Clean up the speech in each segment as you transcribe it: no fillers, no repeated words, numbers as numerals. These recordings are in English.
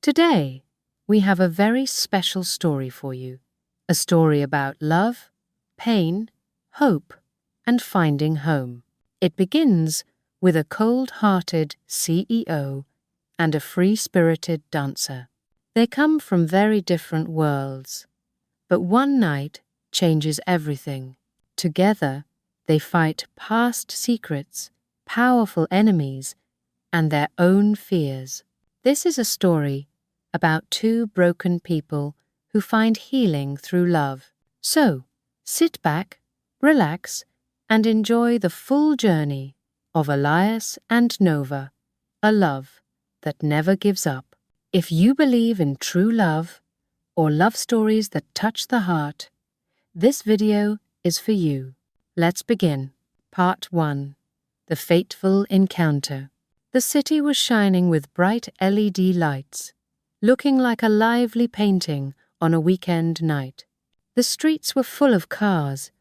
Today, we have a very special story for you. A story about love, pain, hope, and finding home. It begins with a cold-hearted CEO and a free-spirited dancer. They come from very different worlds, but one night changes everything. Together, they fight past secrets, powerful enemies, and their own fears. This is a story about two broken people who find healing through love. So, sit back, relax, and enjoy the full journey of Elias and Nova, a love that never gives up. If you believe in true love or love stories that touch the heart, this video is for you. Let's begin. Part 1. The Fateful Encounter. The city was shining with bright LED lights, looking like a lively painting on a weekend night. The streets were full of cars,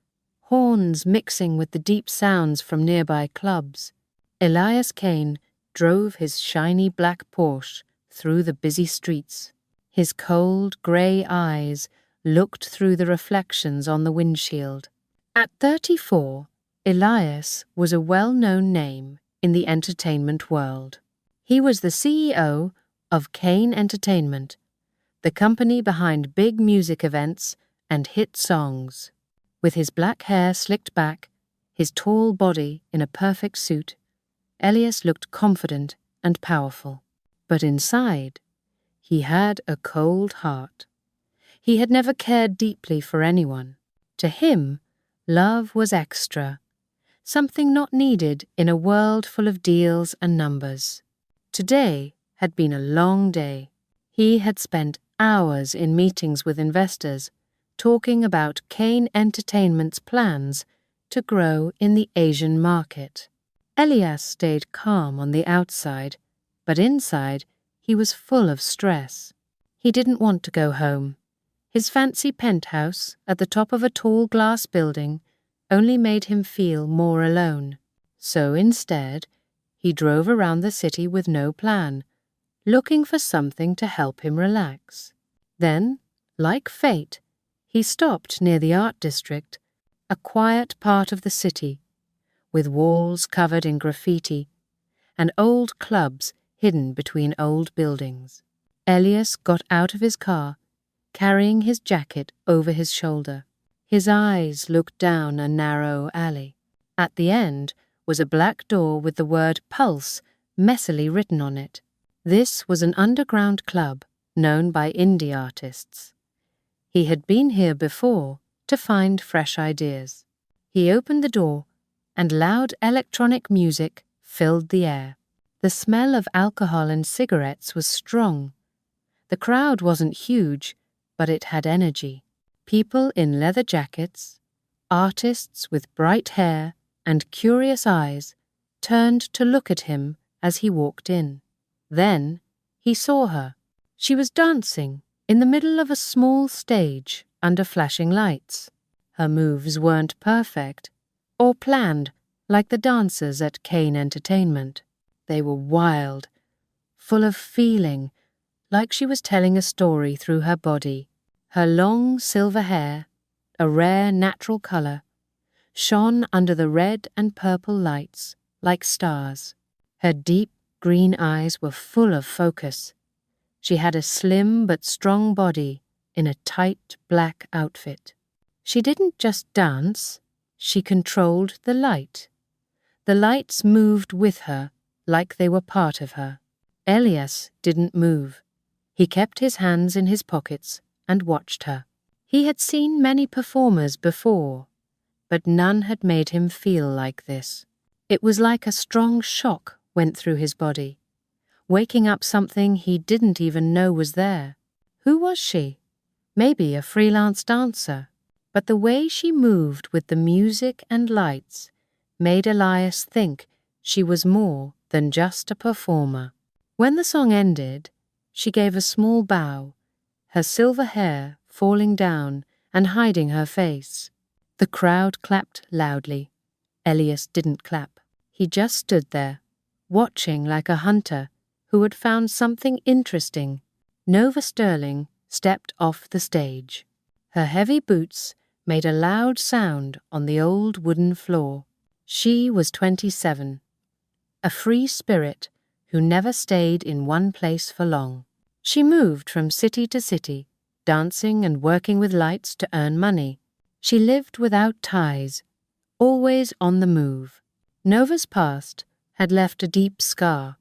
horns mixing with the deep sounds from nearby clubs. Elias Kane drove his shiny black Porsche through the busy streets. His cold, grey eyes looked through the reflections on the windshield. At 34, Elias was a well-known name in the entertainment world. He was the CEO of Kane Entertainment, the company behind big music events and hit songs. With his black hair slicked back, his tall body in a perfect suit, Elias looked confident and powerful. But inside, he had a cold heart. He had never cared deeply for anyone. To him, love was extra, something not needed in a world full of deals and numbers. Today had been a long day. He had spent hours in meetings with investors, talking about Kane Entertainment's plans to grow in the Asian market. Elias stayed calm on the outside, but inside he was full of stress. He didn't want to go home. His fancy penthouse at the top of a tall glass building only made him feel more alone. So instead, he drove around the city with no plan, looking for something to help him relax. Then, like fate, he stopped near the art district, a quiet part of the city, with walls covered in graffiti and old clubs hidden between old buildings. Elias got out of his car, carrying his jacket over his shoulder. His eyes looked down a narrow alley. At the end was a black door with the word Pulse messily written on it. This was an underground club known by indie artists. He had been here before to find fresh ideas. He opened the door, and loud electronic music filled the air. The smell of alcohol and cigarettes was strong. The crowd wasn't huge, but it had energy. People in leather jackets, artists with bright hair and curious eyes turned to look at him as he walked in. Then he saw her. She was dancing in the middle of a small stage under flashing lights. Her moves weren't perfect or planned like the dancers at Kane Entertainment. They were wild, full of feeling, like she was telling a story through her body. Her long silver hair, a rare natural color, shone under the red and purple lights like stars. Her deep green eyes were full of focus. She had a slim but strong body in a tight black outfit. She didn't just dance, she controlled the light. The lights moved with her like they were part of her. Elias didn't move. He kept his hands in his pockets and watched her. He had seen many performers before, but none had made him feel like this. It was like a strong shock went through his body, waking up something he didn't even know was there. Who was she? Maybe a freelance dancer. But the way she moved with the music and lights made Elias think she was more than just a performer. When the song ended, she gave a small bow, her silver hair falling down and hiding her face. The crowd clapped loudly. Elias didn't clap. He just stood there, watching like a hunter who had found something interesting. Nova Sterling stepped off the stage. Her heavy boots made a loud sound on the old wooden floor. She was 27, a free spirit who never stayed in one place for long. She moved from city to city, dancing and working with lights to earn money. She lived without ties, always on the move. Nova's past had left a deep scar.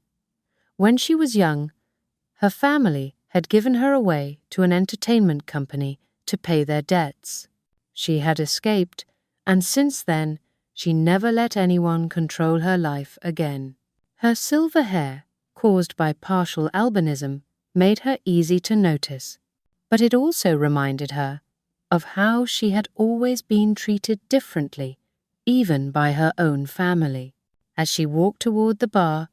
When she was young, her family had given her away to an entertainment company to pay their debts. She had escaped, and since then, she never let anyone control her life again. Her silver hair, caused by partial albinism, made her easy to notice, but it also reminded her of how she had always been treated differently, even by her own family. As she walked toward the bar,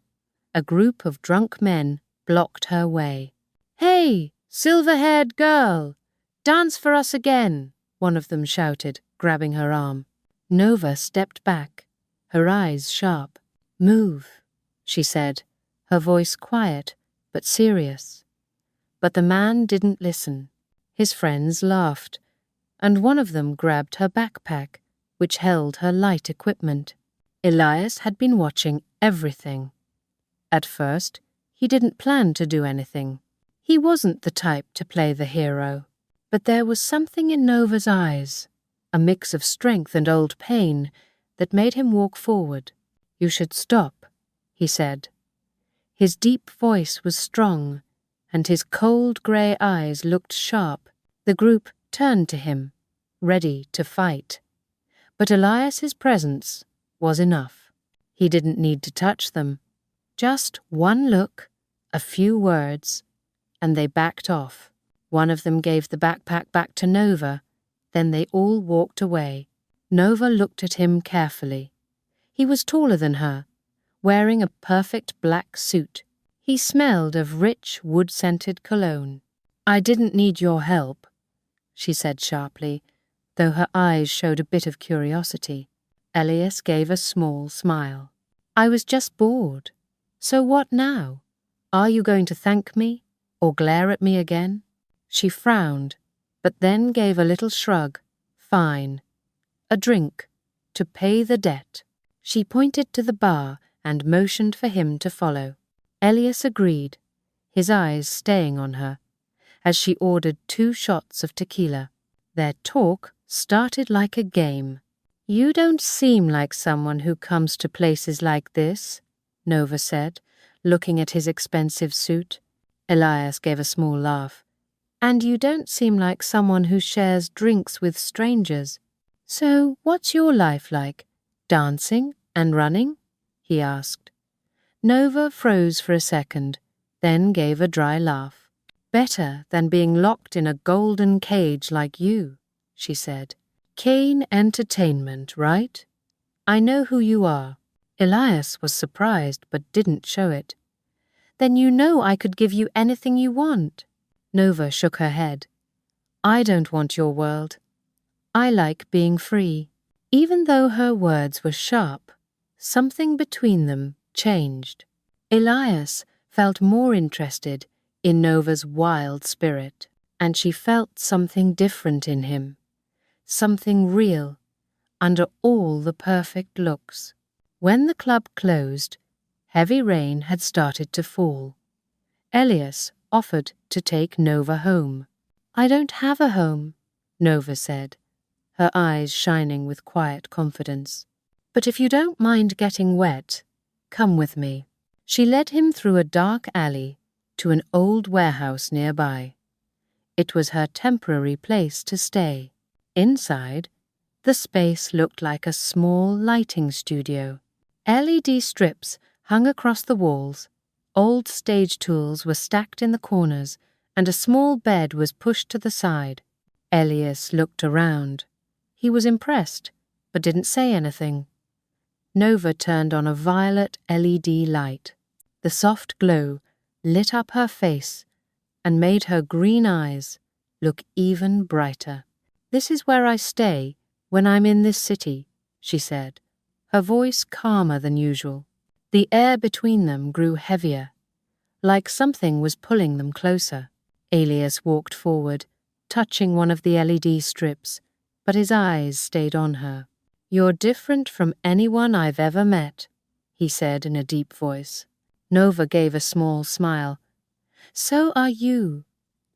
a group of drunk men blocked her way. "Hey, silver-haired girl! Dance for us again!" one of them shouted, grabbing her arm. Nova stepped back, her eyes sharp. "Move," she said, her voice quiet but serious. But the man didn't listen. His friends laughed, and one of them grabbed her backpack, which held her light equipment. Elias had been watching everything. At first, he didn't plan to do anything. He wasn't the type to play the hero. But there was something in Nova's eyes, a mix of strength and old pain, that made him walk forward. "You should stop," he said. His deep voice was strong, and his cold grey eyes looked sharp. The group turned to him, ready to fight. But Elias's presence was enough. He didn't need to touch them. Just one look, a few words, and they backed off. One of them gave the backpack back to Nova, then they all walked away. Nova looked at him carefully. He was taller than her, wearing a perfect black suit. He smelled of rich, wood-scented cologne. "I didn't need your help," she said sharply, though her eyes showed a bit of curiosity. Elias gave a small smile. "I was just bored. So what now? Are you going to thank me, or glare at me again?" She frowned, but then gave a little shrug. "Fine. A drink, to pay the debt." She pointed to the bar and motioned for him to follow. Elias agreed, his eyes staying on her, as she ordered 2 shots of tequila. Their talk started like a game. "You don't seem like someone who comes to places like this," Nova said, looking at his expensive suit. Elias gave a small laugh. "And you don't seem like someone who shares drinks with strangers. So what's your life like? Dancing and running?" he asked. Nova froze for a second, then gave a dry laugh. "Better than being locked in a golden cage like you," she said. "Kane Entertainment, right? I know who you are." Elias was surprised but didn't show it. "Then you know I could give you anything you want." Nova shook her head. "I don't want your world. I like being free." Even though her words were sharp, something between them changed. Elias felt more interested in Nova's wild spirit, and she felt something different in him, something real, under all the perfect looks. When the club closed, heavy rain had started to fall. Elias offered to take Nova home. "I don't have a home," Nova said, her eyes shining with quiet confidence. "But if you don't mind getting wet, come with me." She led him through a dark alley to an old warehouse nearby. It was her temporary place to stay. Inside, the space looked like a small lighting studio. LED strips hung across the walls, old stage tools were stacked in the corners, and a small bed was pushed to the side. Elias looked around. He was impressed, but didn't say anything. Nova turned on a violet LED light. The soft glow lit up her face and made her green eyes look even brighter. "This is where I stay when I'm in this city," she said, her voice calmer than usual. The air between them grew heavier, like something was pulling them closer. Elias walked forward, touching one of the LED strips, but his eyes stayed on her. "You're different from anyone I've ever met," he said in a deep voice. Nova gave a small smile. "So are you,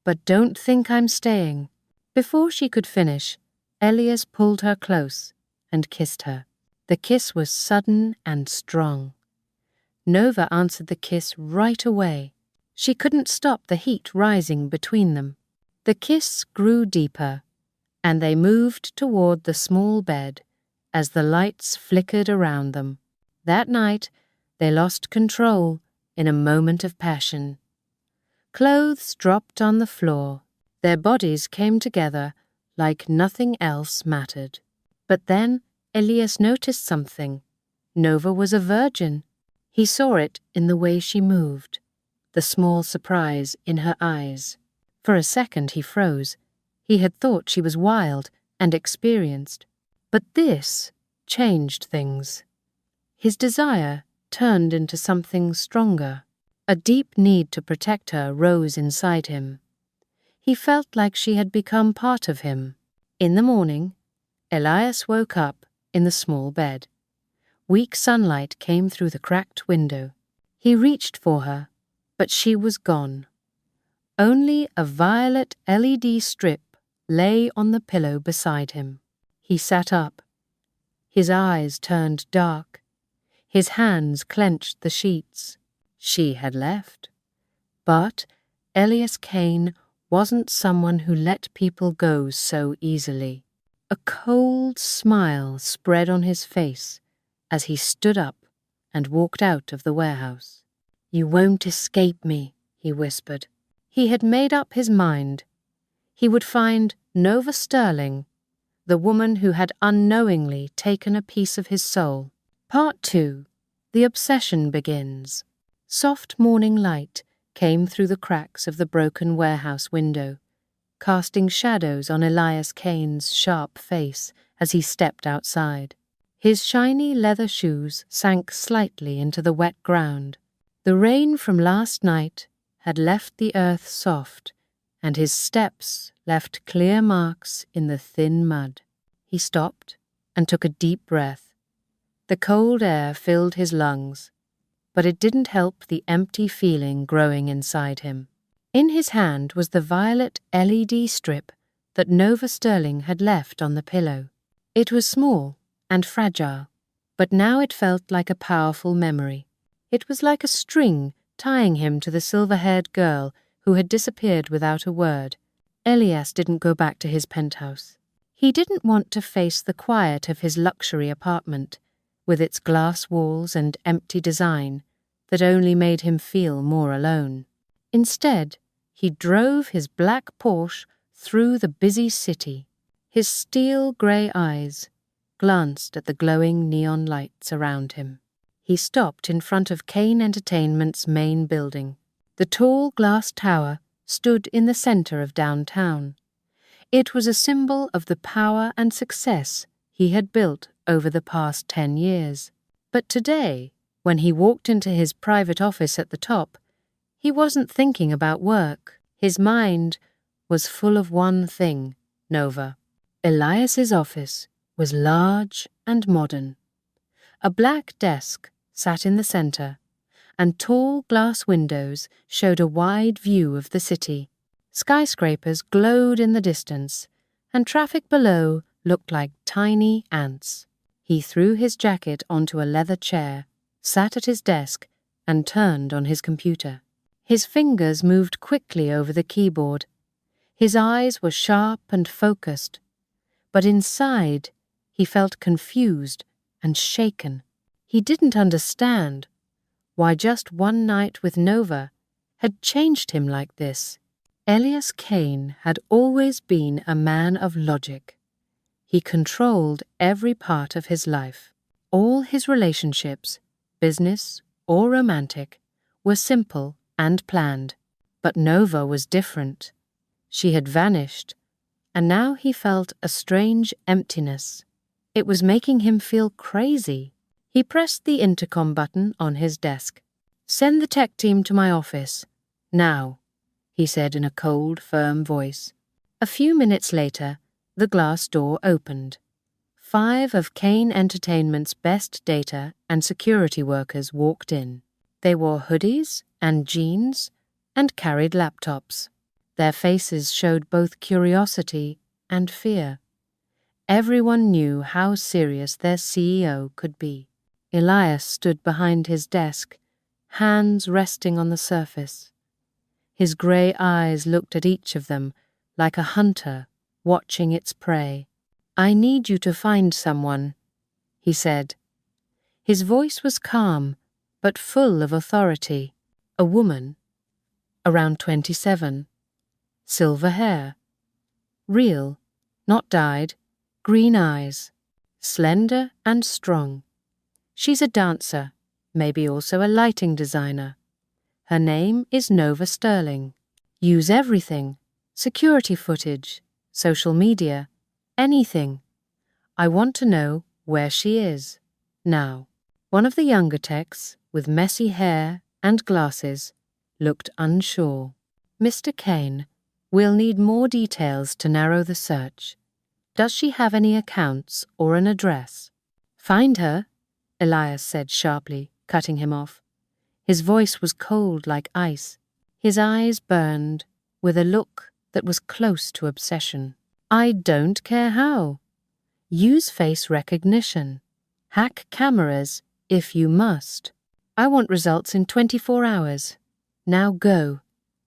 but don't think I'm staying." Before she could finish, Elias pulled her close and kissed her. The kiss was sudden and strong. Nova answered the kiss right away. She couldn't stop the heat rising between them. The kiss grew deeper, and they moved toward the small bed as the lights flickered around them. That night, they lost control in a moment of passion. Clothes dropped on the floor. Their bodies came together like nothing else mattered. But then Elias noticed something. Nova was a virgin. He saw it in the way she moved, the small surprise in her eyes. For a second he froze. He had thought she was wild and experienced. But this changed things. His desire turned into something stronger. A deep need to protect her rose inside him. He felt like she had become part of him. In the morning, Elias woke up in the small bed. Weak sunlight came through the cracked window. He reached for her, but she was gone. Only a violet LED strip lay on the pillow beside him. He sat up. His eyes turned dark. His hands clenched the sheets. She had left. But Elias Kane wasn't someone who let people go so easily. A cold smile spread on his face as he stood up and walked out of the warehouse. "You won't escape me," he whispered. He had made up his mind. He would find Nova Sterling, the woman who had unknowingly taken a piece of his soul. Part 2. The obsession begins. Soft morning light came through the cracks of the broken warehouse window, casting shadows on Elias Kane's sharp face as he stepped outside. His shiny leather shoes sank slightly into the wet ground. The rain from last night had left the earth soft, and his steps left clear marks in the thin mud. He stopped and took a deep breath. The cold air filled his lungs, but it didn't help the empty feeling growing inside him. In his hand was the violet LED strip that Nova Sterling had left on the pillow. It was small and fragile, but now it felt like a powerful memory. It was like a string tying him to the silver-haired girl who had disappeared without a word. Elias didn't go back to his penthouse. He didn't want to face the quiet of his luxury apartment, with its glass walls and empty design that only made him feel more alone. Instead, he drove his black Porsche through the busy city. His steel-grey eyes glanced at the glowing neon lights around him. He stopped in front of Kane Entertainment's main building. The tall glass tower stood in the center of downtown. It was a symbol of the power and success he had built over the past 10 years. But today, when he walked into his private office at the top, he wasn't thinking about work. His mind was full of one thing, Nova. Elias's office was large and modern. A black desk sat in the center, and tall glass windows showed a wide view of the city. Skyscrapers glowed in the distance, and traffic below looked like tiny ants. He threw his jacket onto a leather chair, sat at his desk, and turned on his computer. His fingers moved quickly over the keyboard. His eyes were sharp and focused, but inside he felt confused and shaken. He didn't understand why just one night with Nova had changed him like this. Elias Kane had always been a man of logic. He controlled every part of his life. All his relationships, business or romantic, were simple and planned. But Nova was different. She had vanished, and now he felt a strange emptiness. It was making him feel crazy. He pressed the intercom button on his desk. "Send the tech team to my office. Now," he said in a cold, firm voice. A few minutes later, the glass door opened. 5 of Kane Entertainment's best data and security workers walked in. They wore hoodies and jeans and carried laptops. Their faces showed both curiosity and fear. Everyone knew how serious their CEO could be. Elias stood behind his desk, hands resting on the surface. His grey eyes looked at each of them like a hunter watching its prey. "I need you to find someone," he said. His voice was calm, but full of authority. A woman, around 27, silver hair, real, not dyed, green eyes, slender and strong. She's a dancer, maybe also a lighting designer. Her name is Nova Sterling. Use everything, security footage, social media, anything. I want to know where she is, now. One of the younger techs, with messy hair and glasses, looked unsure. "Mr. Kane, we'll need more details to narrow the search. Does she have any accounts or an address?" "Find her," Elias said sharply, cutting him off. His voice was cold like ice. His eyes burned with a look that was close to obsession. "I don't care how. Use face recognition. Hack cameras if you must. I want results in 24 hours. Now go,"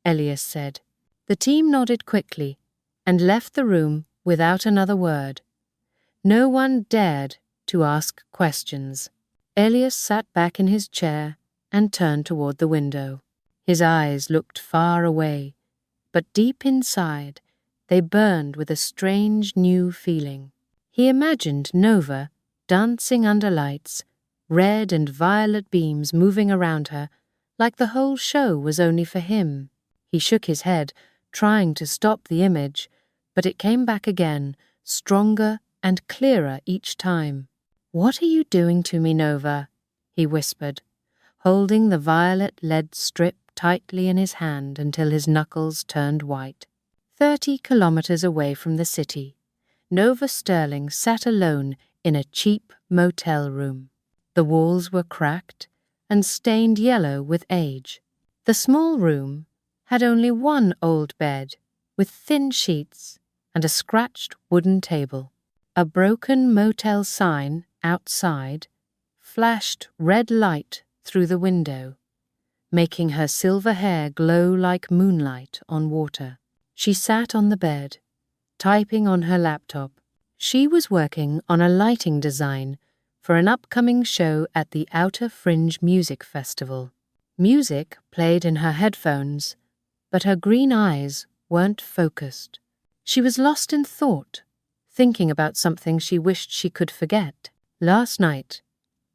Elias said. The team nodded quickly and left the room without another word. No one dared to ask questions. Elias sat back in his chair and turned toward the window. His eyes looked far away, but deep inside they burned with a strange new feeling. He imagined Nova dancing under lights, red and violet beams moving around her, like the whole show was only for him. He shook his head, trying to stop the image, but it came back again, stronger and clearer each time. "What are you doing to me, Nova?" he whispered, holding the violet lead strip tightly in his hand until his knuckles turned white. 30 kilometers away from the city, Nova Sterling sat alone in a cheap motel room. The walls were cracked and stained yellow with age. The small room had only one old bed with thin sheets and a scratched wooden table. A broken motel sign outside flashed red light through the window, making her silver hair glow like moonlight on water. She sat on the bed, typing on her laptop. She was working on a lighting design for an upcoming show at the Outer Fringe Music Festival. Music played in her headphones, but her green eyes weren't focused. She was lost in thought, thinking about something she wished she could forget. Last night,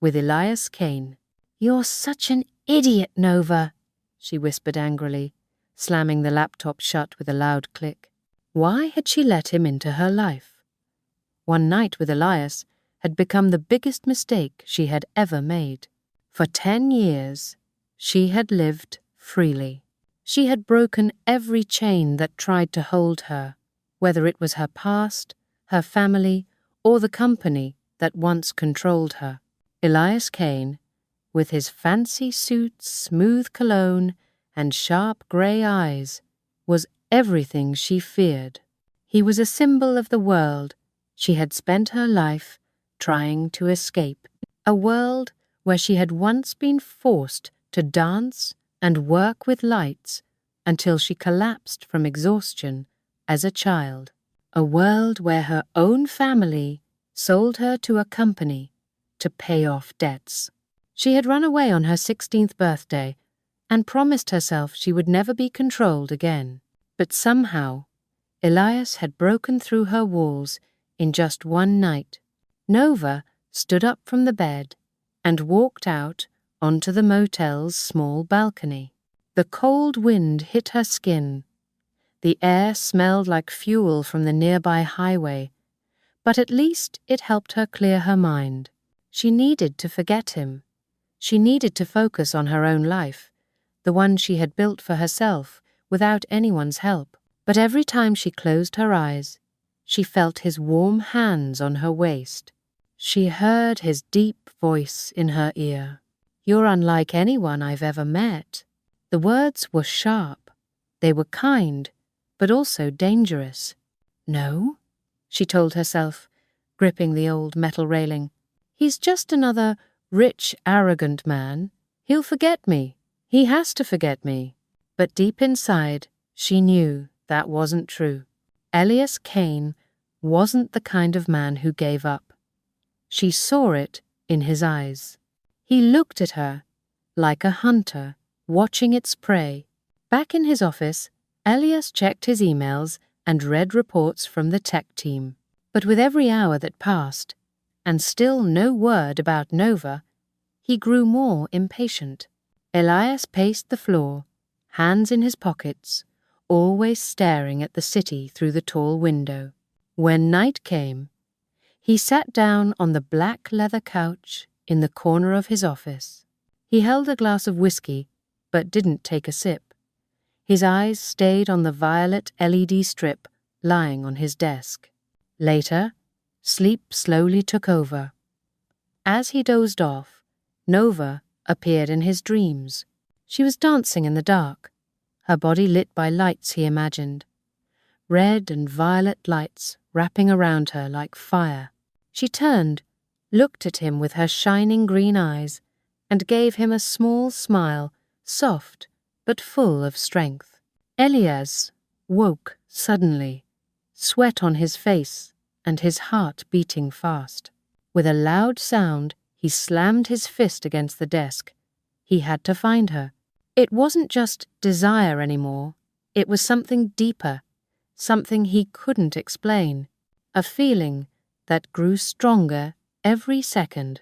with Elias Kane. "You're such an idiot, Nova," she whispered angrily, slamming the laptop shut with a loud click. Why had she let him into her life? One night with Elias had become the biggest mistake she had ever made. For 10 years, she had lived freely. She had broken every chain that tried to hold her, whether it was her past, her family, or the company that once controlled her. Elias Kane, with his fancy suit, smooth cologne, and sharp grey eyes, was everything she feared. He was a symbol of the world she had spent her life trying to escape, a world where she had once been forced to dance and work with lights until she collapsed from exhaustion as a child, a world where her own family sold her to a company to pay off debts. She had run away on her 16th birthday and promised herself she would never be controlled again. But somehow, Elias had broken through her walls in just one night. Nova stood up from the bed and walked out onto the motel's small balcony. The cold wind hit her skin. The air smelled like fuel from the nearby highway, but at least it helped her clear her mind. She needed to forget him. She needed to focus on her own life, the one she had built for herself without anyone's help. But every time she closed her eyes, she felt his warm hands on her waist. She heard his deep voice in her ear. "You're unlike anyone I've ever met." The words were sharp. They were kind, but also dangerous. "No," she told herself, gripping the old metal railing. "He's just another rich, arrogant man. He'll forget me. He has to forget me." But deep inside, she knew that wasn't true. Elias Kane wasn't the kind of man who gave up. She saw it in his eyes. He looked at her like a hunter watching its prey. Back in his office, Elias checked his emails and read reports from the tech team. But with every hour that passed, and still no word about Nova, he grew more impatient. Elias paced the floor, hands in his pockets, always staring at the city through the tall window. When night came, he sat down on the black leather couch in the corner of his office. He held a glass of whiskey, but didn't take a sip. His eyes stayed on the violet LED strip lying on his desk. Later, sleep slowly took over. As he dozed off, Nova appeared in his dreams. She was dancing in the dark, her body lit by lights he imagined. Red and violet lights wrapping around her like fire. She turned, looked at him with her shining green eyes, and gave him a small smile, soft but full of strength. Elias woke suddenly, sweat on his face and his heart beating fast. With a loud sound, he slammed his fist against the desk. He had to find her. It wasn't just desire anymore. It was something deeper, something he couldn't explain, a feeling that grew stronger every second.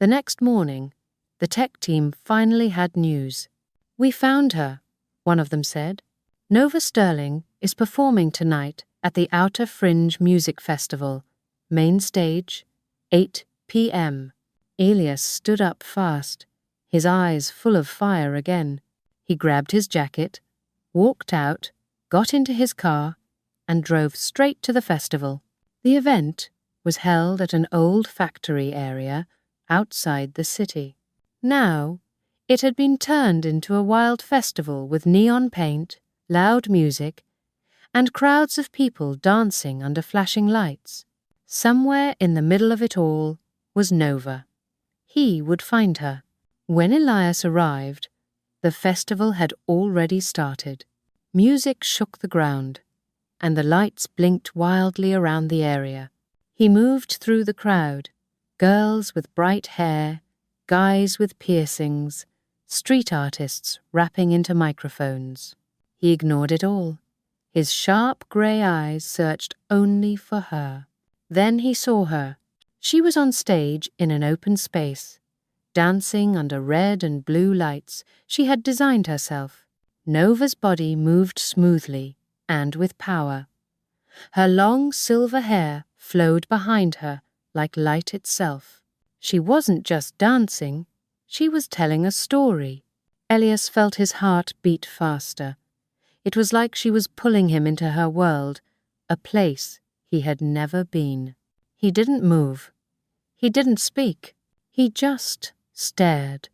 The next morning, the tech team finally had news. "We found her," one of them said. "Nova Sterling is performing tonight at the Outer Fringe Music Festival, main stage, 8 p.m. Elias stood up fast, his eyes full of fire again. He grabbed his jacket, walked out, got into his car, and drove straight to the festival. The event was held at an old factory area outside the city. Now, it had been turned into a wild festival with neon paint, loud music, and crowds of people dancing under flashing lights. Somewhere in the middle of it all was Nova. He would find her. When Elias arrived, the festival had already started. Music shook the ground, and the lights blinked wildly around the area. He moved through the crowd, girls with bright hair, guys with piercings, street artists rapping into microphones. He ignored it all. His sharp grey eyes searched only for her. Then he saw her. She was on stage in an open space, dancing under red and blue lights she had designed herself. Nova's body moved smoothly and with power. Her long silver hair flowed behind her like light itself. She wasn't just dancing, she was telling a story. Elias felt his heart beat faster. It was like she was pulling him into her world, a place he had never been. He didn't move. He didn't speak. He just stared.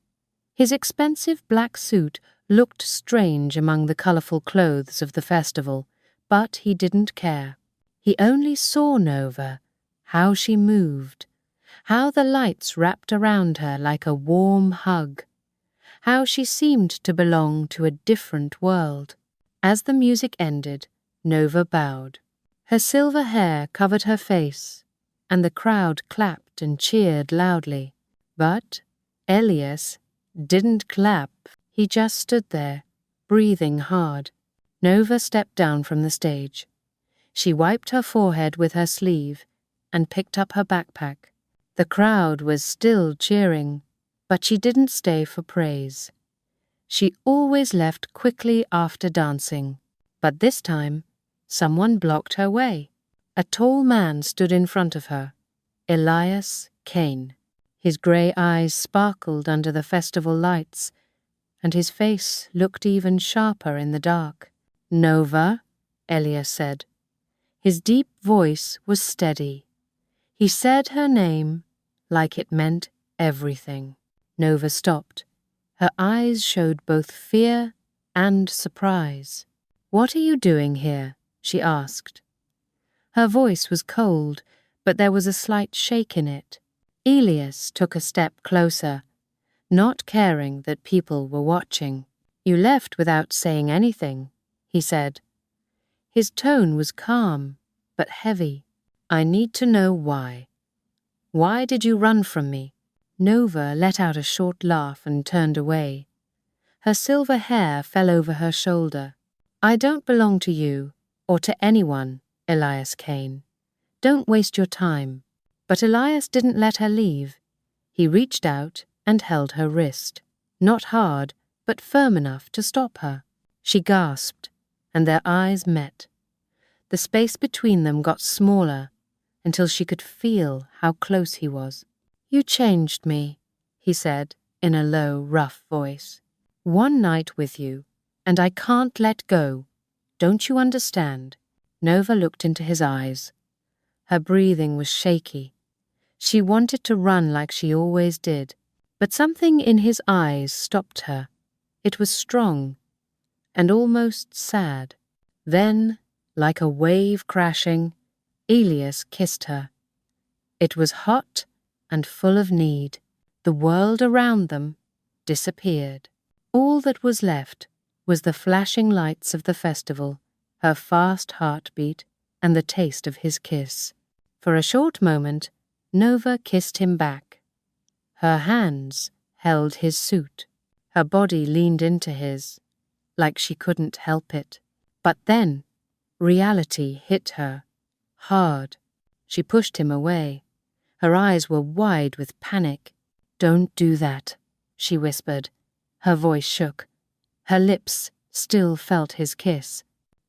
His expensive black suit looked strange among the colourful clothes of the festival, but he didn't care. He only saw Nova, how she moved, how the lights wrapped around her like a warm hug, how she seemed to belong to a different world. As the music ended, Nova bowed. Her silver hair covered her face, and the crowd clapped and cheered loudly. But Elias didn't clap. He just stood there, breathing hard. Nova stepped down from the stage. She wiped her forehead with her sleeve and picked up her backpack. The crowd was still cheering, but she didn't stay for praise. She always left quickly after dancing, but this time, someone blocked her way. A tall man stood in front of her, Elias Kane. His grey eyes sparkled under the festival lights, and his face looked even sharper in the dark. Nova, Elias said. His deep voice was steady. He said her name like it meant everything. Nova stopped. Her eyes showed both fear and surprise. "What are you doing here?" she asked. Her voice was cold, but there was a slight shake in it. Elias took a step closer, not caring that people were watching. "You left without saying anything," he said. His tone was calm, but heavy. "I need to know why. Why did you run from me?" Nova let out a short laugh and turned away. Her silver hair fell over her shoulder. "I don't belong to you, or to anyone, Elias Kane. Don't waste your time." But Elias didn't let her leave. He reached out and held her wrist, not hard, but firm enough to stop her. She gasped, and their eyes met. The space between them got smaller until she could feel how close he was. "You changed me," he said in a low, rough voice. "One night with you, and I can't let go. Don't you understand?" Nova looked into his eyes. Her breathing was shaky. She wanted to run like she always did, but something in his eyes stopped her. It was strong and almost sad. Then, like a wave crashing, Elias kissed her. It was hot and full of need. The world around them disappeared. All that was left was the flashing lights of the festival, her fast heartbeat, and the taste of his kiss. For a short moment, Nova kissed him back. Her hands held his suit. Her body leaned into his, like she couldn't help it. But then, reality hit her, hard. She pushed him away. Her eyes were wide with panic. "Don't do that," she whispered. Her voice shook. Her lips still felt his kiss.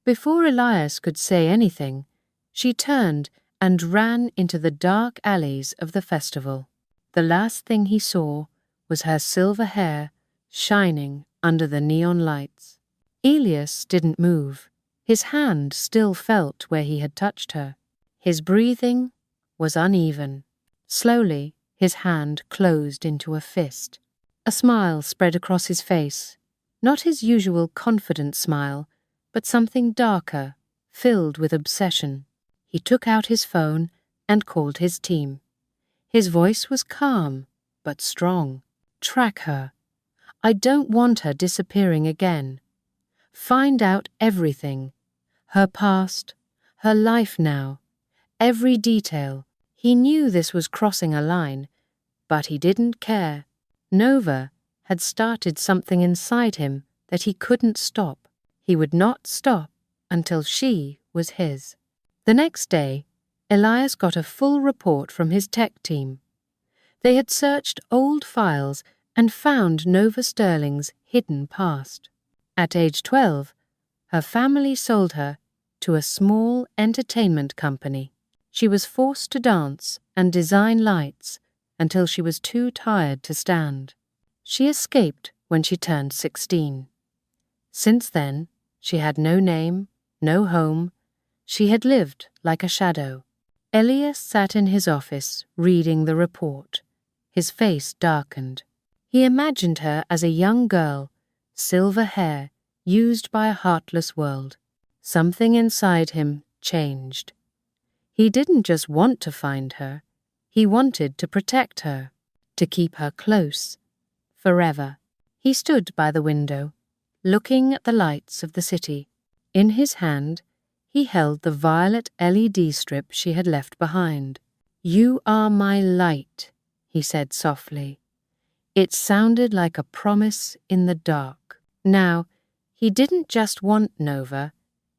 Before Elias could say anything, she turned and ran into the dark alleys of the festival. The last thing he saw was her silver hair shining under the neon lights. Elias didn't move. His hand still felt where he had touched her. His breathing was uneven. Slowly, his hand closed into a fist. A smile spread across his face. Not his usual confident smile, but something darker, filled with obsession. He took out his phone and called his team. His voice was calm, but strong. "Track her. I don't want her disappearing again. Find out everything. Her past, her life now, every detail." He knew this was crossing a line, but he didn't care. Nova had started something inside him that he couldn't stop. He would not stop until she was his. The next day, Elias got a full report from his tech team. They had searched old files and found Nova Sterling's hidden past. At age 12, her family sold her to a small entertainment company. She was forced to dance and design lights until she was too tired to stand. She escaped when she turned 16. Since then, she had no name, no home. She had lived like a shadow. Elias sat in his office reading the report. His face darkened. He imagined her as a young girl, silver hair, used by a heartless world. Something inside him changed. He didn't just want to find her. He wanted to protect her, to keep her close, forever. He stood by the window, looking at the lights of the city. In his hand, he held the violet LED strip she had left behind. "You are my light," he said softly. It sounded like a promise in the dark. Now, he didn't just want Nova.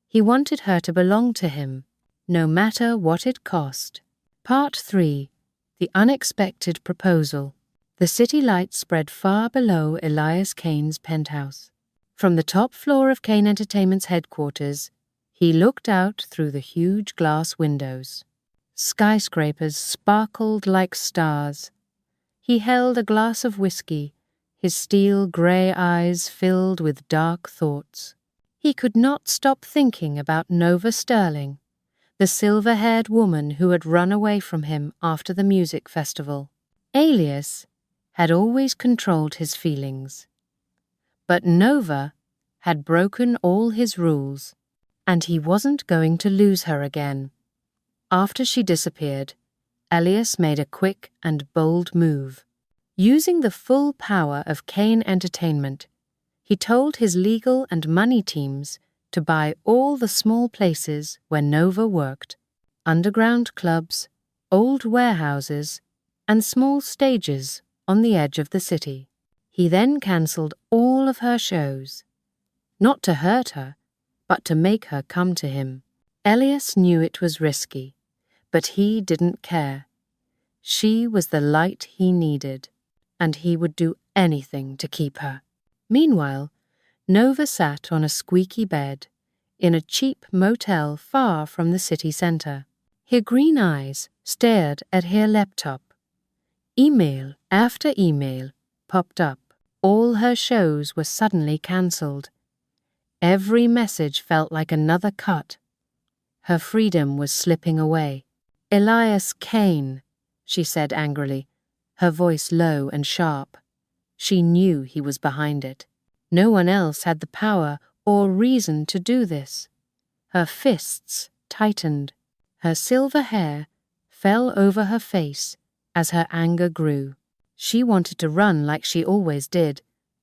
He wanted her to belong to him, no matter what it cost. Part 3. The Unexpected Proposal. The city lights spread far below Elias Kane's penthouse. From the top floor of Kane Entertainment's headquarters, he looked out through the huge glass windows. Skyscrapers sparkled like stars. He held a glass of whiskey, his steel grey eyes filled with dark thoughts. He could not stop thinking about Nova Sterling, the silver-haired woman who had run away from him after the music festival. Elias had always controlled his feelings, but Nova had broken all his rules, and he wasn't going to lose her again. After she disappeared, Elias made a quick and bold move. Using the full power of Kane Entertainment, he told his legal and money teams to buy all the small places where Nova worked, underground clubs, old warehouses, and small stages on the edge of the city. He then cancelled all of her shows, not to hurt her, but to make her come to him. Elias knew it was risky, but he didn't care. She was the light he needed, and he would do anything to keep her. Meanwhile, Nova sat on a squeaky bed in a cheap motel far from the city centre. Her green eyes stared at her laptop. Email after email popped up. All her shows were suddenly cancelled. Every message felt like another cut. Her freedom was slipping away. "Elias Kane," she said angrily, her voice low and sharp. She knew he was behind it. No one else had the power or reason to do this. Her fists tightened. Her silver hair fell over her face as her anger grew. She wanted to run like she always did,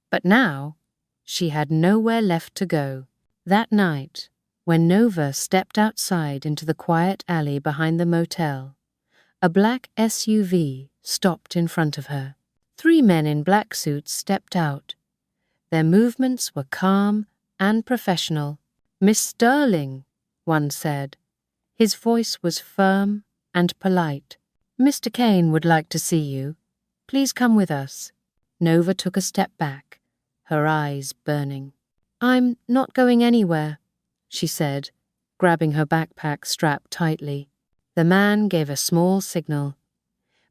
but now she had nowhere left to go. That night, when Nova stepped outside into the quiet alley behind the motel, a black SUV stopped in front of her. 3 men in black suits stepped out. Their movements were calm and professional. "Miss Sterling," one said. His voice was firm and polite. "Mr. Kane would like to see you. Please come with us." Nova took a step back, her eyes burning. "I'm not going anywhere," she said, grabbing her backpack strapped tightly. The man gave a small signal.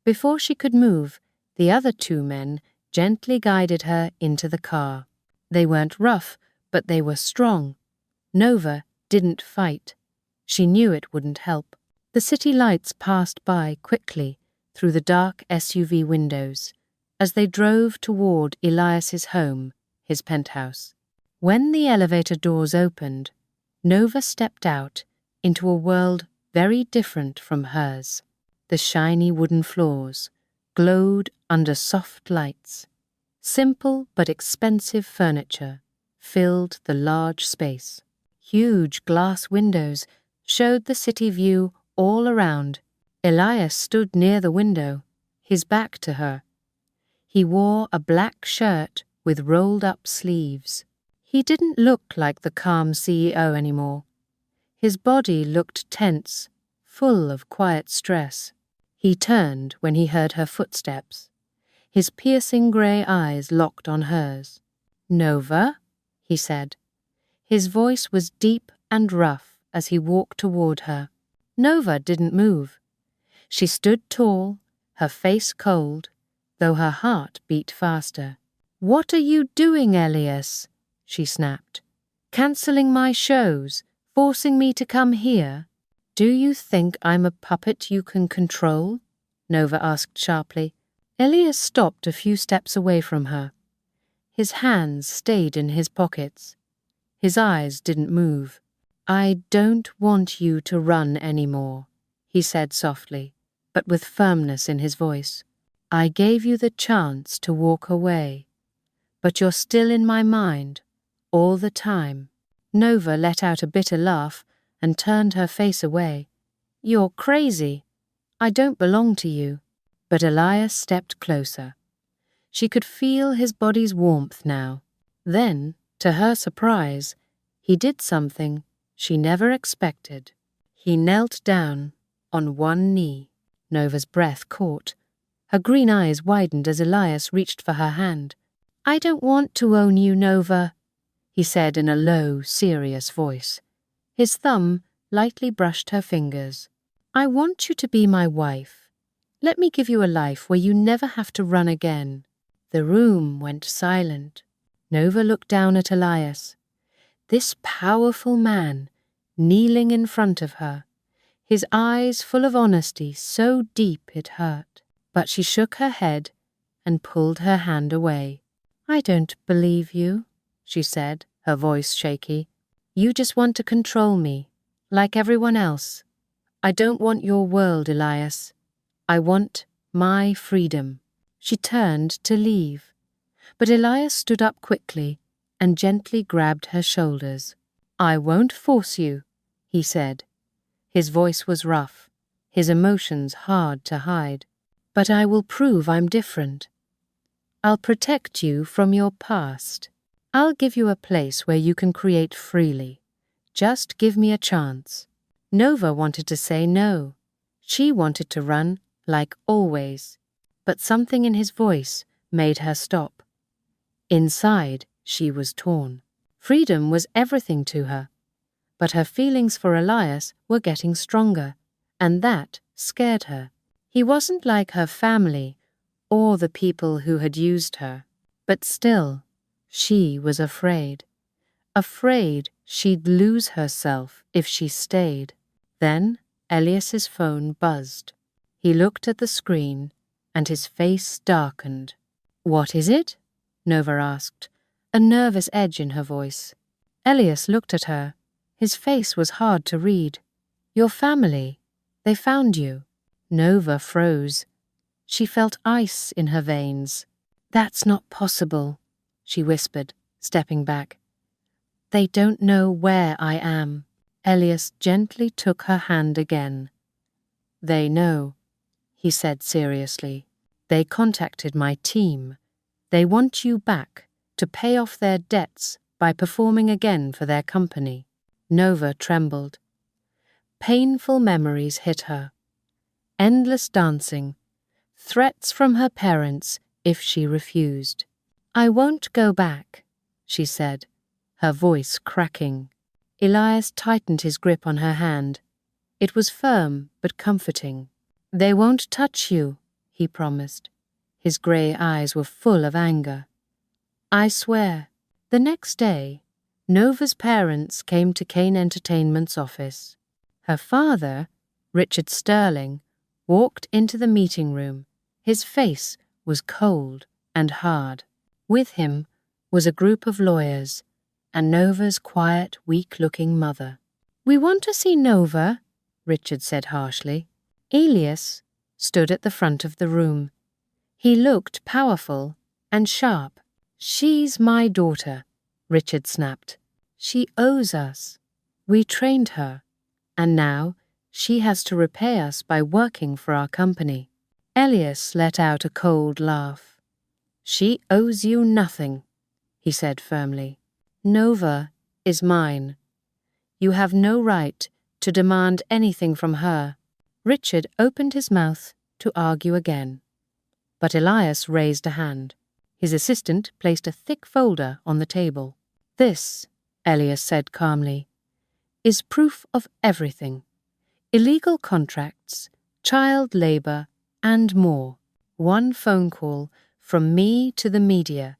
Before she could move, the other 2 men gently guided her into the car. They weren't rough, but they were strong. Nova didn't fight. She knew it wouldn't help. The city lights passed by quickly through the dark SUV windows as they drove toward Elias's home, his penthouse. When the elevator doors opened, Nova stepped out into a world very different from hers. The shiny wooden floors glowed under soft lights. Simple but expensive furniture filled the large space. Huge glass windows showed the city view all around. Elias stood near the window, his back to her. He wore a black shirt with rolled-up sleeves. He didn't look like the calm CEO anymore. His body looked tense, full of quiet stress. He turned when he heard her footsteps. His piercing grey eyes locked on hers. "Nova?" he said. His voice was deep and rough as he walked toward her. Nova didn't move. She stood tall, her face cold, though her heart beat faster. "What are you doing, Elias?" she snapped. "Cancelling my shows, forcing me to come here? Do you think I'm a puppet you can control?" Nova asked sharply. Elias stopped a few steps away from her. His hands stayed in his pockets. His eyes didn't move. "I don't want you to run anymore," he said softly, but with firmness in his voice. "I gave you the chance to walk away, but you're still in my mind, all the time." Nova let out a bitter laugh and turned her face away. "You're crazy. I don't belong to you." But Elias stepped closer. She could feel his body's warmth now. Then, to her surprise, he did something she never expected. He knelt down on one knee. Nova's breath caught. Her green eyes widened as Elias reached for her hand. "I don't want to own you, Nova," he said in a low, serious voice. His thumb lightly brushed her fingers. "I want you to be my wife. Let me give you a life where you never have to run again." The room went silent. Nova looked down at Elias. This powerful man, kneeling in front of her, his eyes full of honesty so deep it hurt. But she shook her head and pulled her hand away. "I don't believe you," she said, her voice shaky. "You just want to control me, like everyone else. I don't want your world, Elias. I want my freedom." She turned to leave, but Elias stood up quickly and gently grabbed her shoulders. "I won't force you," he said. His voice was rough, his emotions hard to hide. "But I will prove I'm different. I'll protect you from your past. I'll give you a place where you can create freely. Just give me a chance." Nova wanted to say no. She wanted to run, like always. But something in his voice made her stop. Inside, she was torn. Freedom was everything to her. But her feelings for Elias were getting stronger, and that scared her. He wasn't like her family or the people who had used her. But still, she was afraid. Afraid she'd lose herself if she stayed. Then Elias's phone buzzed. He looked at the screen, and his face darkened. "What is it?" Nova asked, a nervous edge in her voice. Elias looked at her. His face was hard to read. "Your family. They found you." Nova froze. She felt ice in her veins. "That's not possible," she whispered, stepping back. "They don't know where I am." Elias gently took her hand again. "They know," he said seriously. "They contacted my team. They want you back to pay off their debts by performing again for their company." Nova trembled. Painful memories hit her. Endless dancing, threats from her parents if she refused. "I won't go back," she said, her voice cracking. Elias tightened his grip on her hand. It was firm but comforting. "They won't touch you," he promised. His grey eyes were full of anger. "I swear." The next day, Nova's parents came to Kane Entertainment's office. Her father, Richard Sterling, walked into the meeting room. His face was cold and hard. With him was a group of lawyers and Nova's quiet, weak-looking mother. "We want to see Nova," Richard said harshly. Elias stood at the front of the room. He looked powerful and sharp. "She's my daughter," Richard snapped. "She owes us. We trained her, and now she has to repay us by working for our company." Elias let out a cold laugh. "She owes you nothing," he said firmly. "Nova is mine. You have no right to demand anything from her." Richard opened his mouth to argue again. But Elias raised a hand. His assistant placed a thick folder on the table. "This," Elias said calmly, "is proof of everything. Illegal contracts, child labor, and more. One phone call from me to the media,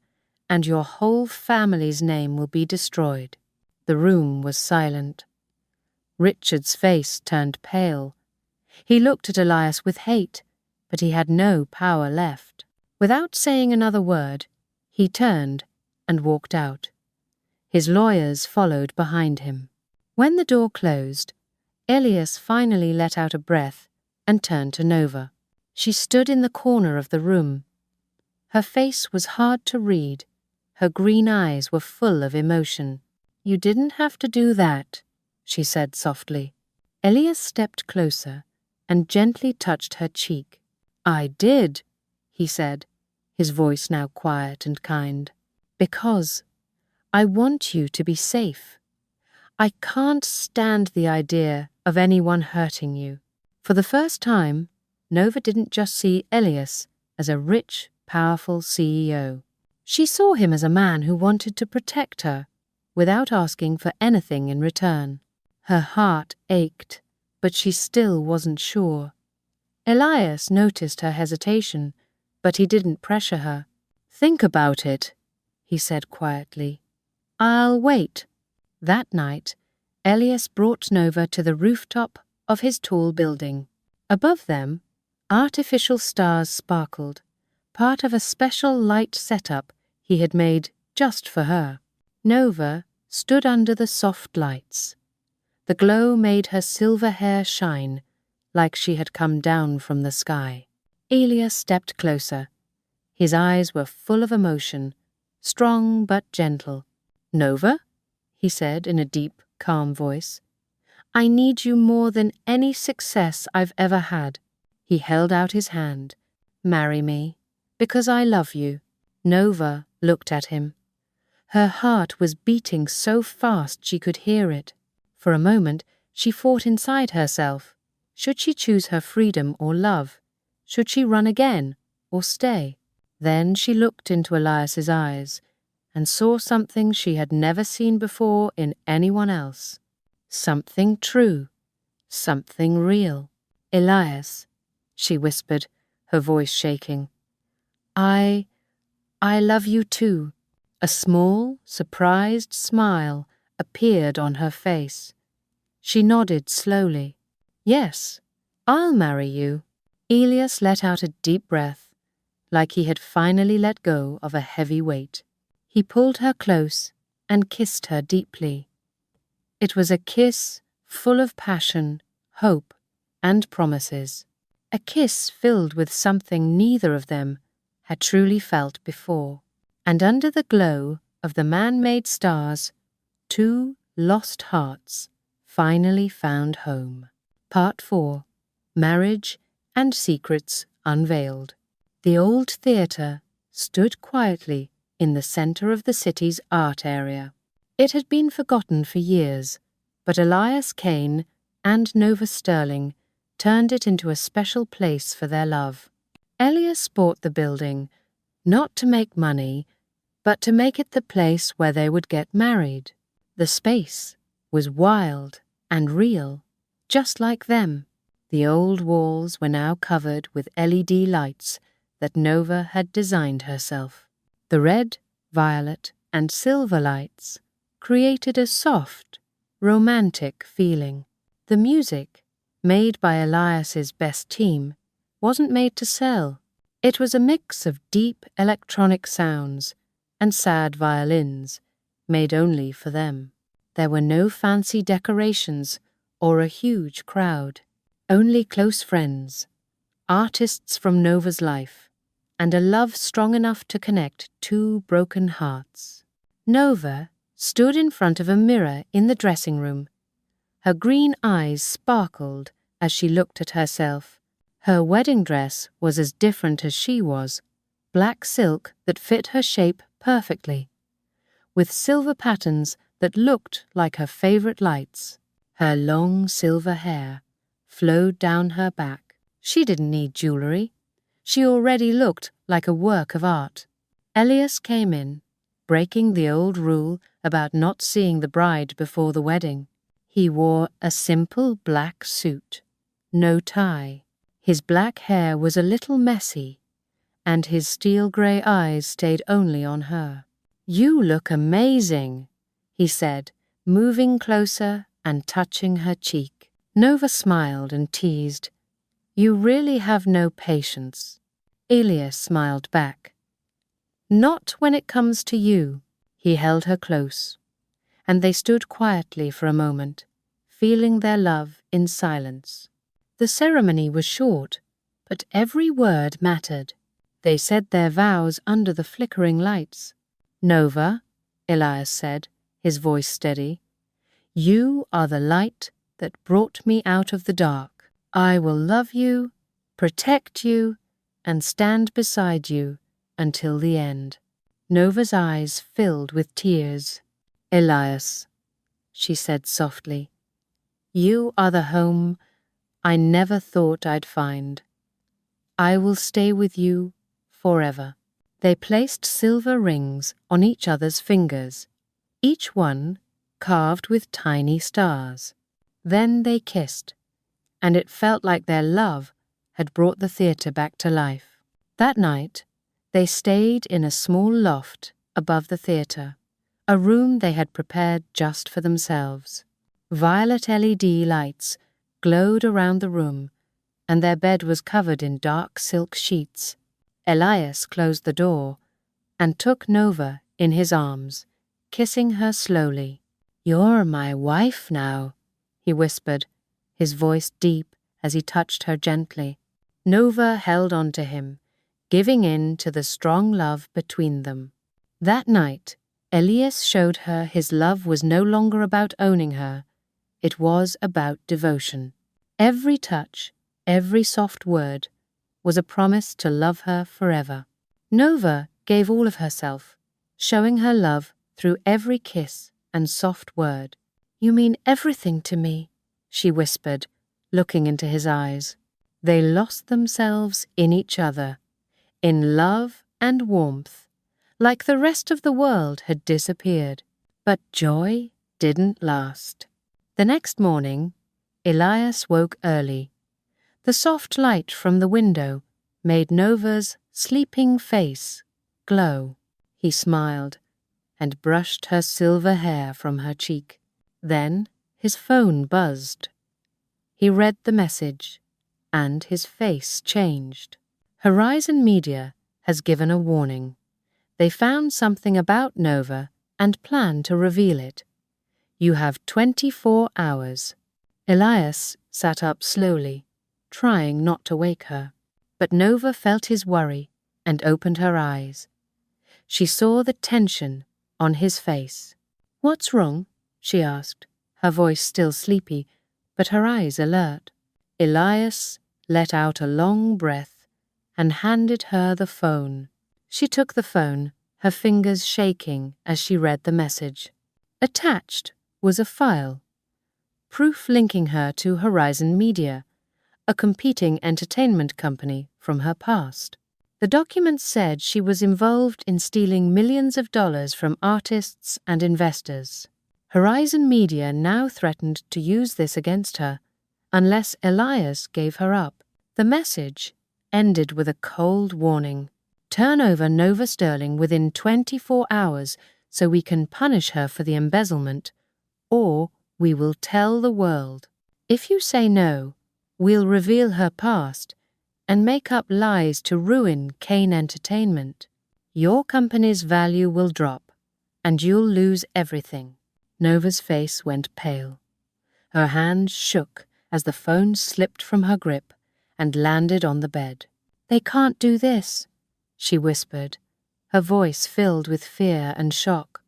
and your whole family's name will be destroyed." The room was silent. Richard's face turned pale. He looked at Elias with hate, but he had no power left. Without saying another word, he turned and walked out. His lawyers followed behind him. When the door closed, Elias finally let out a breath and turned to Nova. She stood in the corner of the room. Her face was hard to read. Her green eyes were full of emotion. "You didn't have to do that," she said softly. Elias stepped closer and gently touched her cheek. "I did," he said, his voice now quiet and kind. "Because I want you to be safe. I can't stand the idea of anyone hurting you." For the first time, Nova didn't just see Elias as a rich, powerful CEO. She saw him as a man who wanted to protect her without asking for anything in return. Her heart ached, but she still wasn't sure. Elias noticed her hesitation, but he didn't pressure her. "Think about it," he said quietly. "I'll wait." That night, Elias brought Nova to the rooftop of his tall building. Above them, artificial stars sparkled, part of a special light setup he had made just for her. Nova stood under the soft lights. The glow made her silver hair shine like she had come down from the sky. Elias stepped closer. His eyes were full of emotion, strong but gentle. "Nova," he said in a deep, calm voice, "I need you more than any success I've ever had." He held out his hand. "Marry me, because I love you." Nova looked at him. Her heart was beating so fast she could hear it. For a moment, she fought inside herself. Should she choose her freedom or love? Should she run again or stay? Then she looked into Elias's eyes and saw something she had never seen before in anyone else. Something true, something real. "Elias," she whispered, her voice shaking. I love you too." A small, surprised smile appeared on her face. She nodded slowly. "Yes, I'll marry you." Elias let out a deep breath, like he had finally let go of a heavy weight. He pulled her close and kissed her deeply. It was a kiss full of passion, hope, and promises. A kiss filled with something neither of them had truly felt before. And under the glow of the man-made stars, two lost hearts finally found home. Part 4. Marriage and Secrets Unveiled. The old theatre stood quietly in the center of the city's art area. It had been forgotten for years, but Elias Kane and Nova Sterling turned it into a special place for their love. Elias bought the building, not to make money, but to make it the place where they would get married. The space was wild and real, just like them. The old walls were now covered with LED lights that Nova had designed herself. The red, violet, and silver lights created a soft, romantic feeling. The music, made by Elias's best team, wasn't made to sell. It was a mix of deep electronic sounds and sad violins, made only for them. There were no fancy decorations or a huge crowd, only close friends, artists from Nova's life, and a love strong enough to connect two broken hearts. Nova stood in front of a mirror in the dressing room. Her green eyes sparkled as she looked at herself. Her wedding dress was as different as she was, black silk that fit her shape perfectly, with silver patterns that looked like her favorite lights. Her long silver hair flowed down her back. She didn't need jewelry. She already looked like a work of art. Elias came in, breaking the old rule about not seeing the bride before the wedding. He wore a simple black suit, no tie. His black hair was a little messy, and his steel-grey eyes stayed only on her. "You look amazing," he said, moving closer and touching her cheek. Nova smiled and teased, "You really have no patience." Elias smiled back. "Not when it comes to you." He held her close, and they stood quietly for a moment, feeling their love in silence. The ceremony was short, but every word mattered. They said their vows under the flickering lights. "Nova," Elias said, his voice steady, "you are the light that brought me out of the dark. I will love you, protect you, and stand beside you until the end." Nova's eyes filled with tears. "Elias," she said softly, "you are the home I never thought I'd find. I will stay with you forever." They placed silver rings on each other's fingers, each one carved with tiny stars. Then they kissed, and it felt like their love had brought the theatre back to life. That night, they stayed in a small loft above the theatre, a room they had prepared just for themselves. Violet LED lights glowed around the room, and their bed was covered in dark silk sheets. Elias closed the door and took Nova in his arms, kissing her slowly. "You're my wife now," he whispered, his voice deep as he touched her gently. Nova held on to him, giving in to the strong love between them. That night, Elias showed her his love was no longer about owning her. It was about devotion. Every touch, every soft word, was a promise to love her forever. Nova gave all of herself, showing her love through every kiss and soft word. "You mean everything to me," she whispered, looking into his eyes. They lost themselves in each other, in love and warmth, like the rest of the world had disappeared. But joy didn't last. The next morning, Elias woke early. The soft light from the window made Nova's sleeping face glow. He smiled and brushed her silver hair from her cheek. Then his phone buzzed. He read the message, and his face changed. Horizon Media has given a warning. They found something about Nova and plan to reveal it. You have 24 hours. Elias sat up slowly, trying not to wake her. But Nova felt his worry and opened her eyes. She saw the tension on his face. "What's wrong?" she asked, her voice still sleepy, but her eyes alert. Elias let out a long breath and handed her the phone. She took the phone, her fingers shaking as she read the message. Attached was a file, proof linking her to Horizon Media, a competing entertainment company from her past. The document said she was involved in stealing millions of dollars from artists and investors. Horizon Media now threatened to use this against her, unless Elias gave her up. The message ended with a cold warning. "Turn over Nova Sterling within 24 hours so we can punish her for the embezzlement, or we will tell the world. If you say no, we'll reveal her past and make up lies to ruin Kane Entertainment. Your company's value will drop, and you'll lose everything." Nova's face went pale. Her hand shook as the phone slipped from her grip and landed on the bed. "They can't do this," she whispered, her voice filled with fear and shock.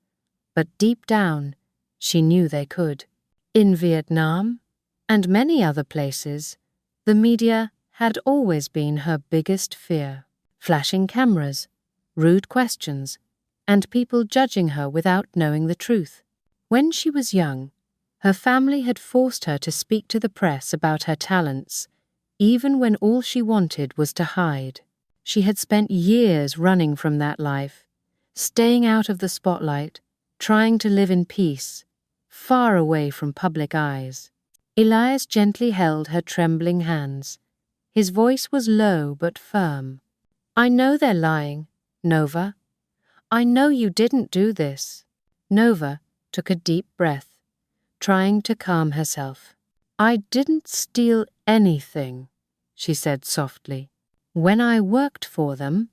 But deep down, she knew they could. In Vietnam, and many other places, the media had always been her biggest fear. Flashing cameras, rude questions, and people judging her without knowing the truth. When she was young, her family had forced her to speak to the press about her talents, even when all she wanted was to hide. She had spent years running from that life, staying out of the spotlight, trying to live in peace, far away from public eyes. Elias gently held her trembling hands. His voice was low but firm. "I know they're lying, Nova. I know you didn't do this." Nova took a deep breath, trying to calm herself. "I didn't steal anything," she said softly. "When I worked for them,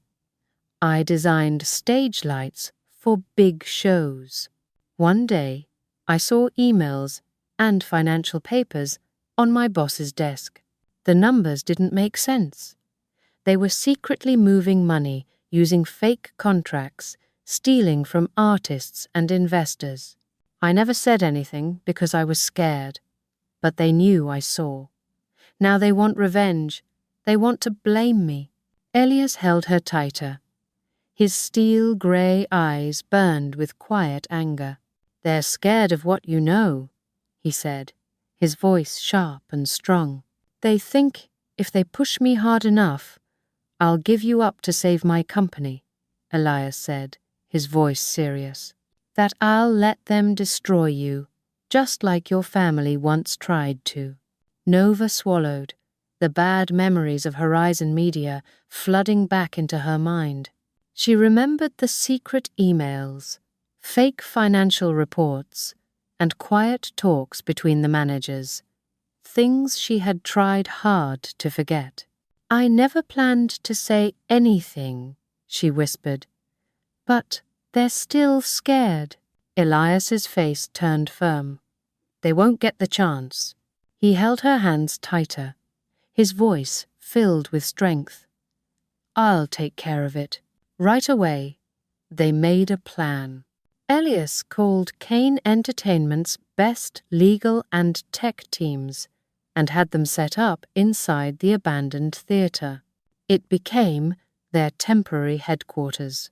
I designed stage lights for big shows. One day, I saw emails and financial papers on my boss's desk. The numbers didn't make sense. They were secretly moving money using fake contracts, stealing from artists and investors. I never said anything because I was scared, but they knew I saw. Now they want revenge. They want to blame me." Elias held her tighter. His steel grey eyes burned with quiet anger. "They're scared of what you know," he said, his voice sharp and strong. "They think if they push me hard enough, I'll give you up to save my company," Elias said, his voice serious. "That I'll let them destroy you, just like your family once tried to." Nova swallowed, the bad memories of Horizon Media flooding back into her mind. She remembered the secret emails, fake financial reports, and quiet talks between the managers, things she had tried hard to forget. "I never planned to say anything," she whispered. "But they're still scared." Elias's face turned firm. "They won't get the chance." He held her hands tighter, his voice filled with strength. "I'll take care of it." Right away, they made a plan. Elias called Kane Entertainment's best legal and tech teams and had them set up inside the abandoned theatre. It became their temporary headquarters.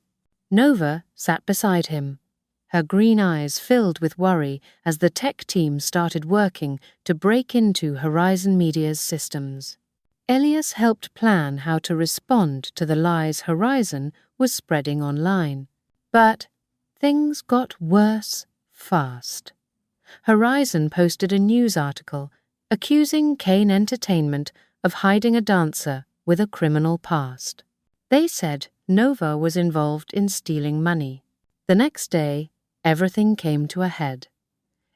Nova sat beside him, her green eyes filled with worry as the tech team started working to break into Horizon Media's systems. Elias helped plan how to respond to the lies Horizon was spreading online. But things got worse fast. Horizon posted a news article accusing Kane Entertainment of hiding a dancer with a criminal past. They said Nova was involved in stealing money. The next day, everything came to a head.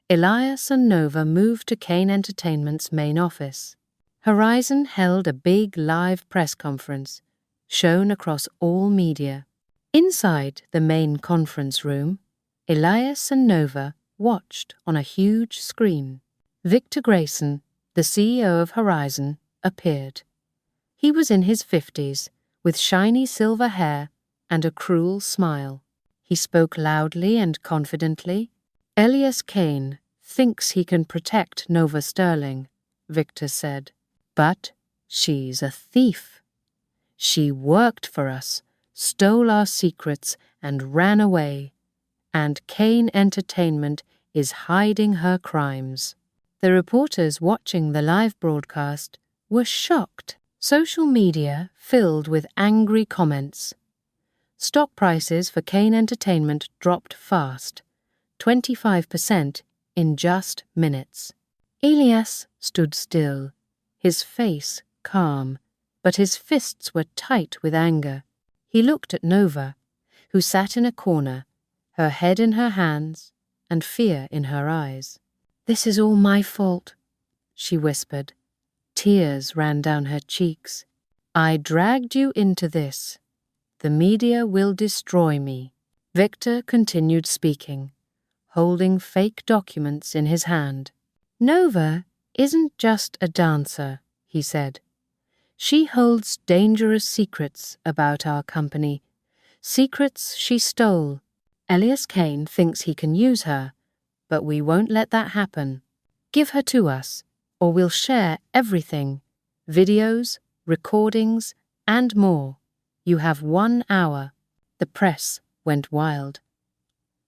Elias and Nova moved to Kane Entertainment's main office. Horizon held a big live press conference, shown across all media. Inside the main conference room, Elias and Nova watched on a huge screen. Victor Grayson, the CEO of Horizon, appeared. He was in his 50s, with shiny silver hair and a cruel smile. He spoke loudly and confidently. "Elias Kane thinks he can protect Nova Sterling," Victor said. "But she's a thief. She worked for us, stole our secrets, and ran away. And Kane Entertainment is hiding her crimes." The reporters watching the live broadcast were shocked. Social media filled with angry comments. Stock prices for Kane Entertainment dropped fast, 25% in just minutes. Elias stood still, his face calm, but his fists were tight with anger. He looked at Nova, who sat in a corner, her head in her hands and fear in her eyes. "This is all my fault," she whispered. Tears ran down her cheeks. "I dragged you into this. The media will destroy me." Victor continued speaking, holding fake documents in his hand. "Nova isn't just a dancer," he said. "She holds dangerous secrets about our company, secrets she stole. Elias Kane thinks he can use her, but we won't let that happen. Give her to us, or we'll share everything, videos, recordings, and more. You have 1 hour." The press went wild.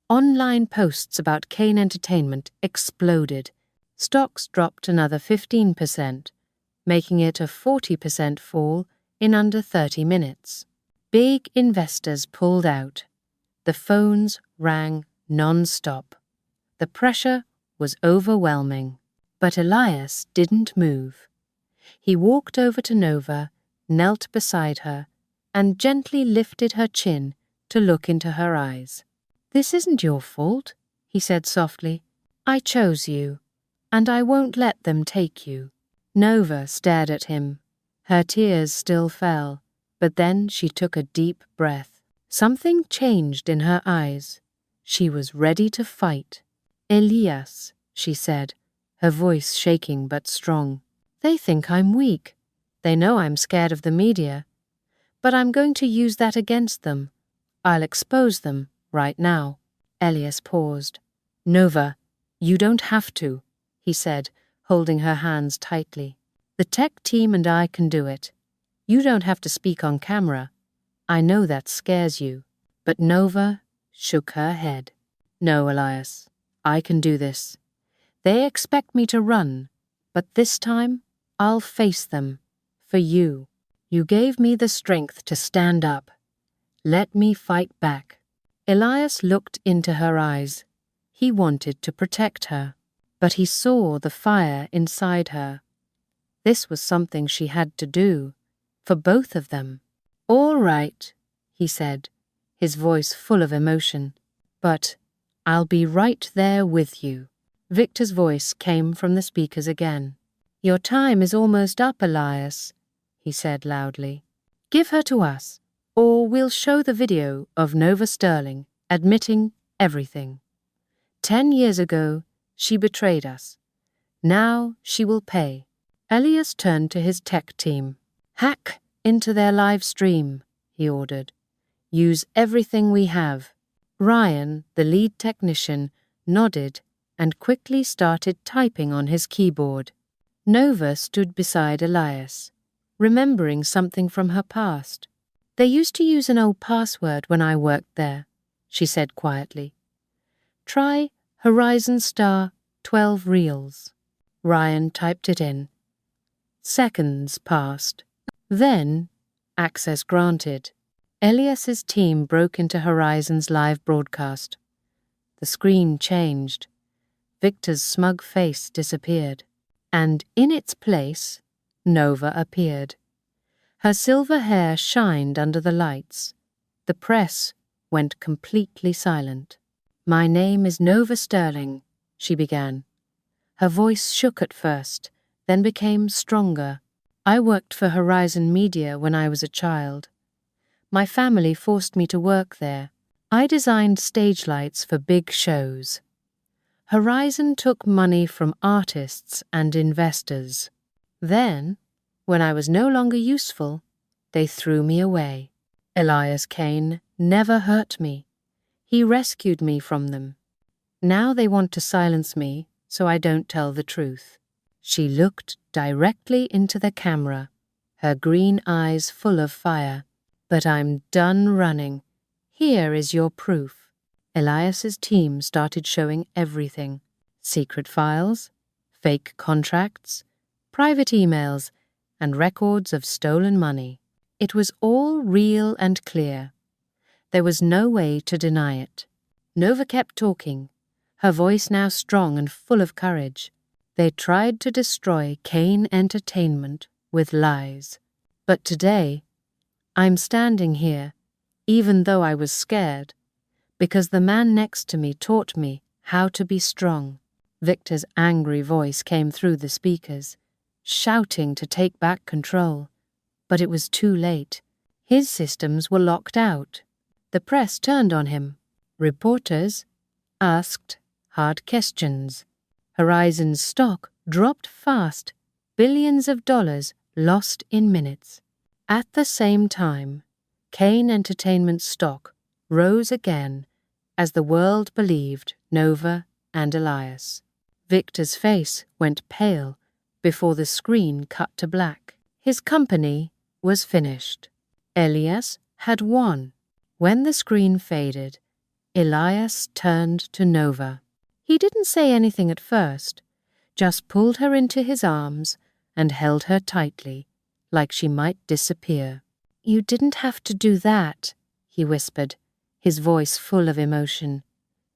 Online posts about Kane Entertainment exploded. Stocks dropped another 15%, making it a 40% fall in under 30 minutes. Big investors pulled out. The phones rang non-stop. The pressure was overwhelming. But Elias didn't move. He walked over to Nova, knelt beside her, and gently lifted her chin to look into her eyes. "This isn't your fault," he said softly. "I chose you, and I won't let them take you." Nova stared at him. Her tears still fell, but then she took a deep breath. Something changed in her eyes. She was ready to fight. "Elias," she said, her voice shaking but strong. "They think I'm weak. They know I'm scared of the media. But I'm going to use that against them. I'll expose them right now." Elias paused. "Nova, you don't have to," he said, holding her hands tightly. "The tech team and I can do it. You don't have to speak on camera. I know that scares you." But Nova shook her head. "No, Elias, I can do this. They expect me to run, but this time I'll face them. For you. You gave me the strength to stand up. Let me fight back." Elias looked into her eyes. He wanted to protect her, but he saw the fire inside her. This was something she had to do, for both of them. "All right," he said, his voice full of emotion. "But I'll be right there with you. Victor's voice came from the speakers again. Your time is almost up, Elias, he said loudly. Give her to us, or we'll show the video of Nova Sterling admitting everything. 10 years ago, she betrayed us. Now she will pay. Elias turned to his tech team. Hack into their live stream, he ordered. Use everything we have. Ryan, the lead technician, nodded and quickly started typing on his keyboard. Nova stood beside Elias, remembering something from her past. They used to use an old password when I worked there, she said quietly. Try Horizon Star 12 Reels. Ryan typed it in. Seconds passed. Then, access granted. Elias's team broke into Horizon's live broadcast. The screen changed. Victor's smug face disappeared, and in its place, Nova appeared. Her silver hair shined under the lights. The press went completely silent. My name is Nova Sterling, she began. Her voice shook at first, then became stronger. I worked for Horizon Media when I was a child. My family forced me to work there. I designed stage lights for big shows. Horizon took money from artists and investors. Then, when I was no longer useful, they threw me away. Elias Kane never hurt me. He rescued me from them. Now they want to silence me so I don't tell the truth. She looked directly into the camera, her green eyes full of fire. But I'm done running. Here is your proof. Elias's team started showing everything. Secret files, fake contracts, private emails, and records of stolen money. It was all real and clear. There was no way to deny it. Nova kept talking, her voice now strong and full of courage. They tried to destroy Kane Entertainment with lies. But today, I'm standing here, even though I was scared, because the man next to me taught me how to be strong. Victor's angry voice came through the speakers, shouting to take back control. But it was too late. His systems were locked out. The press turned on him. Reporters asked hard questions. Horizon's stock dropped fast, billions of dollars lost in minutes. At the same time, Kane Entertainment's stock rose again as the world believed Nova and Elias. Victor's face went pale before the screen cut to black. His company was finished. Elias had won. When the screen faded, Elias turned to Nova. He didn't say anything at first, just pulled her into his arms and held her tightly, like she might disappear. You didn't have to do that, he whispered, his voice full of emotion.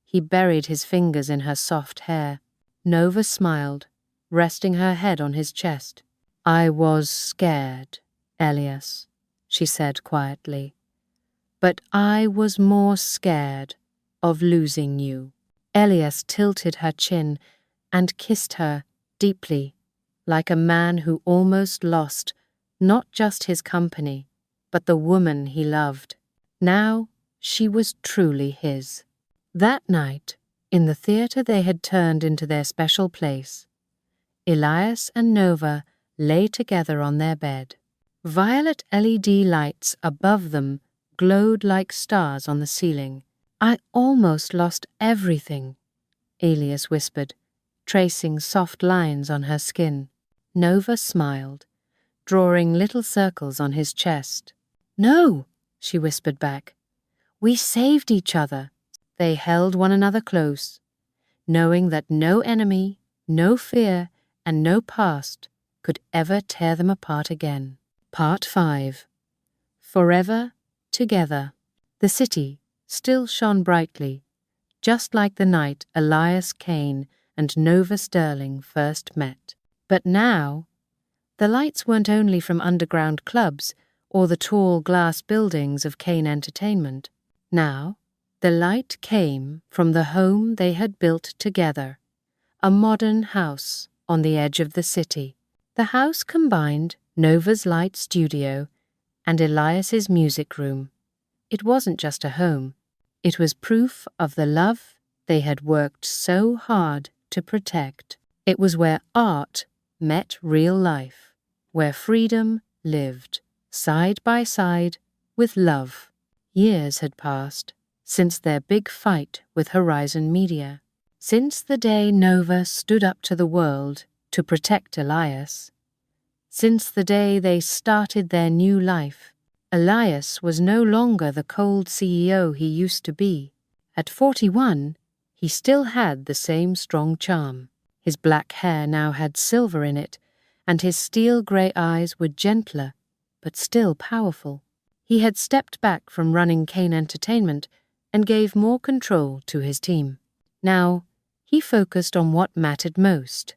He buried his fingers in her soft hair. Nova smiled, resting her head on his chest. I was scared, Elias, she said quietly. But I was more scared of losing you. Elias tilted her chin and kissed her deeply, like a man who almost lost not just his company, but the woman he loved. Now she was truly his. That night, in the theater they had turned into their special place, Elias and Nova lay together on their bed. Violet LED lights above them glowed like stars on the ceiling. I almost lost everything, Elias whispered, tracing soft lines on her skin. Nova smiled, drawing little circles on his chest. No, she whispered back. We saved each other. They held one another close, knowing that no enemy, no fear, and no past could ever tear them apart again. Part 5. Forever Together. The city still shone brightly, just like the night Elias Kane and Nova Sterling first met. But now, the lights weren't only from underground clubs or the tall glass buildings of Kane Entertainment. Now, The light came from the home they had built together, a modern house on the edge of the city. The house combined Nova's light studio and Elias's music room. It wasn't just a home. It was proof of the love they had worked so hard to protect. It was where art met real life, where freedom lived side by side with love. Years had passed since their big fight with Horizon Media, since the day Nova stood up to the world to protect Elias, since the day they started their new life. Elias was no longer the cold CEO he used to be. At 41, he still had the same strong charm. His black hair now had silver in it, and his steel-grey eyes were gentler, but still powerful. He had stepped back from running Kane Entertainment and gave more control to his team. Now, he focused on what mattered most,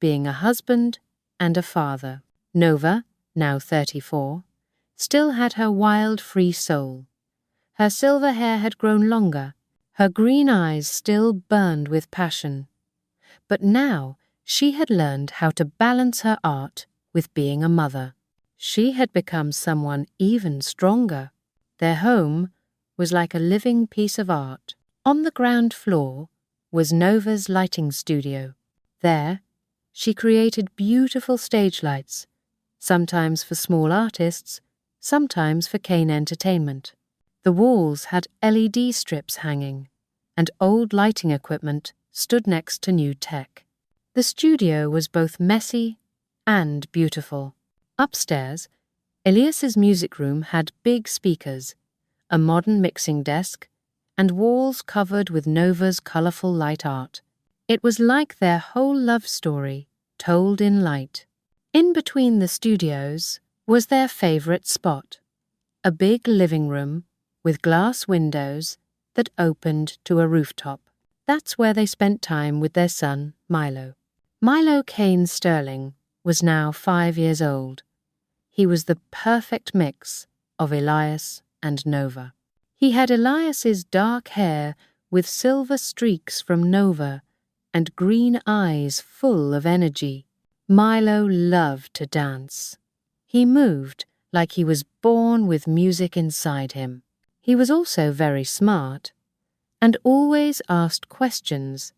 being a husband and a father. Nova, now 34, still had her wild, free soul. Her silver hair had grown longer, her green eyes still burned with passion. But now she had learned how to balance her art with being a mother. She had become someone even stronger. Their home was like a living piece of art. On the ground floor was Nova's lighting studio. There, she created beautiful stage lights, sometimes for small artists, sometimes for Kane Entertainment. The walls had LED strips hanging, and old lighting equipment stood next to new tech. The studio was both messy and beautiful. Upstairs, Elias's music room had big speakers, a modern mixing desk, and walls covered with Nova's colourful light art. It was like their whole love story told in light. In between the studios was their favourite spot, a big living room with glass windows that opened to a rooftop. That's where they spent time with their son, Milo. Milo Kane Sterling was now 5 years old. He was the perfect mix of Elias and Nova. He had Elias's dark hair with silver streaks from Nova and green eyes full of energy. Milo loved to dance. He moved like he was born with music inside him. He was also very smart and always asked questions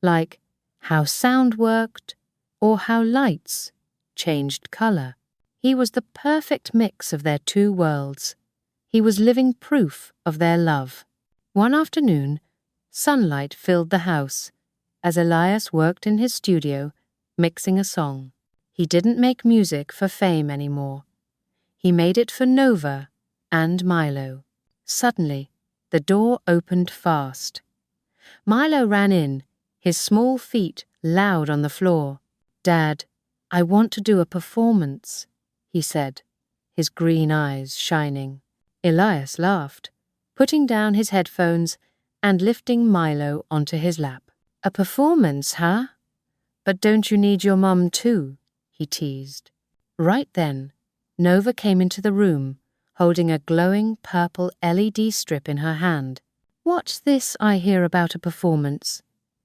like how sound worked or how lights changed colour. He was the perfect mix of their two worlds. He was living proof of their love. One afternoon, sunlight filled the house as Elias worked in his studio mixing a song. He didn't make music for fame anymore. He made it for Nova and Milo. Suddenly, the door opened fast. Milo ran in, his small feet loud on the floor. "Dad, I want to do a performance," he said, his green eyes shining. Elias laughed, putting down his headphones and lifting Milo onto his lap. "A performance, huh? But don't you need your mum too?" he teased. Right then, Nova came into the room, holding a glowing purple LED strip in her hand. "What's this I hear about a performance?"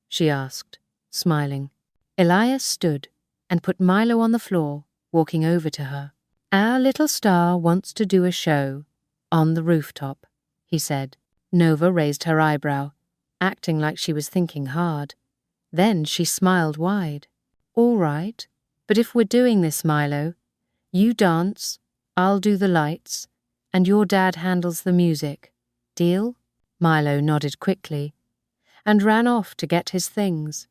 she asked, smiling. Elias stood and put Milo on the floor, walking over to her. "Our little star wants to do a show on the rooftop," he said. Nova raised her eyebrow, acting like she was thinking hard. Then she smiled wide. "All right, but if we're doing this, Milo, you dance, I'll do the lights, and your dad handles the music. Deal?" Milo nodded quickly and ran off to get his things,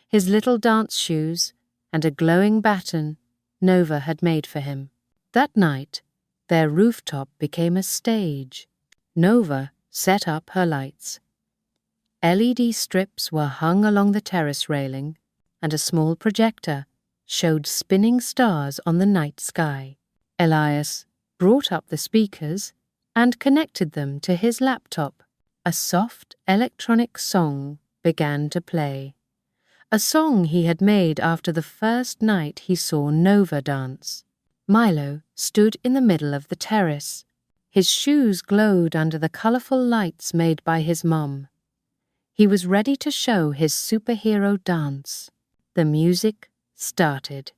his little dance shoes and a glowing baton Nova had made for him. That night, their rooftop became a stage. Nova set up her lights. LED strips were hung along the terrace railing, and a small projector showed spinning stars on the night sky. Elias brought up the speakers and connected them to his laptop. A soft electronic song began to play, a song he had made after the first night he saw Nova dance. Milo stood in the middle of the terrace, His shoes glowed under the colorful lights made by his mom. He was ready to show his superhero dance. The music started.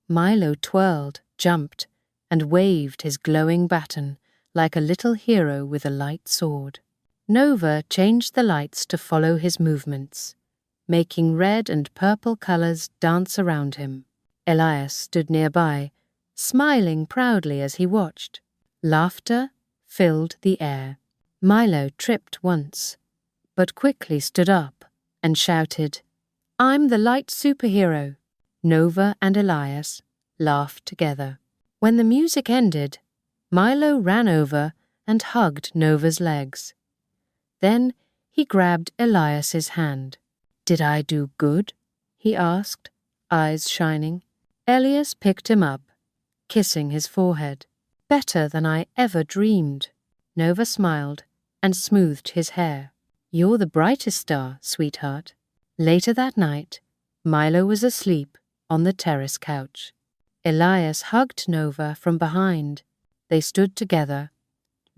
Milo twirled, jumped, and waved his glowing baton like a little hero with a light sword. Nova changed the lights to follow his movements, making red and purple colors dance around him. Elias stood nearby, smiling proudly as he watched. Laughter filled the air. Milo tripped once, but quickly stood up and shouted, "I'm the light superhero." Nova and Elias laughed together. When the music ended, Milo ran over and hugged Nova's legs. Then he grabbed Elias's hand. "Did I do good?" he asked, eyes shining. Elias picked him up, kissing his forehead. "Better than I ever dreamed." Nova smiled and smoothed his hair. "You're the brightest star, sweetheart." Later that night, Milo was asleep on the terrace couch. Elias hugged Nova from behind. They stood together,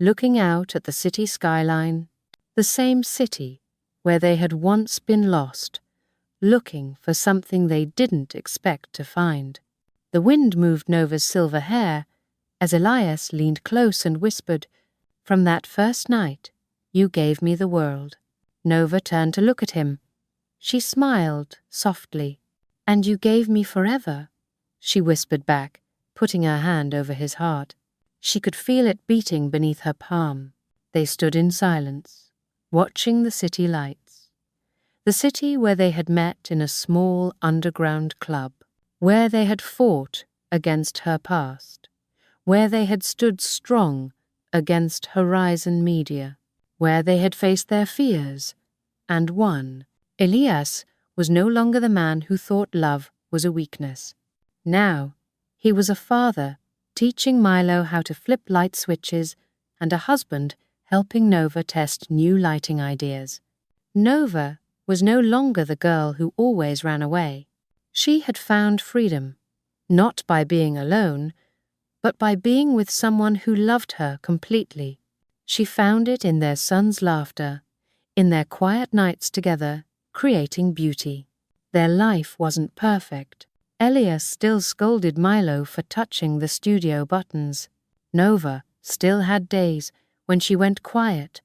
looking out at the city skyline, the same city where they had once been lost, looking for something they didn't expect to find. The wind moved Nova's silver hair as Elias leaned close and whispered, "From that first night, you gave me the world." Nova turned to look at him. She smiled softly. "And you gave me forever," she whispered back, putting her hand over his heart. She could feel it beating beneath her palm. They stood in silence, watching the city lights. The city where they had met in a small underground club, where they had fought against her past, where they had stood strong against Horizon Media, where they had faced their fears and won. Elias was no longer the man who thought love was a weakness. Now, he was a father teaching Milo how to flip light switches and a husband helping Nova test new lighting ideas. Nova was no longer the girl who always ran away. She had found freedom, not by being alone, but by being with someone who loved her completely. She found it in their son's laughter, in their quiet nights together, creating beauty. Their life wasn't perfect. Elias still scolded Milo for touching the studio buttons. Nova still had days when she went quiet,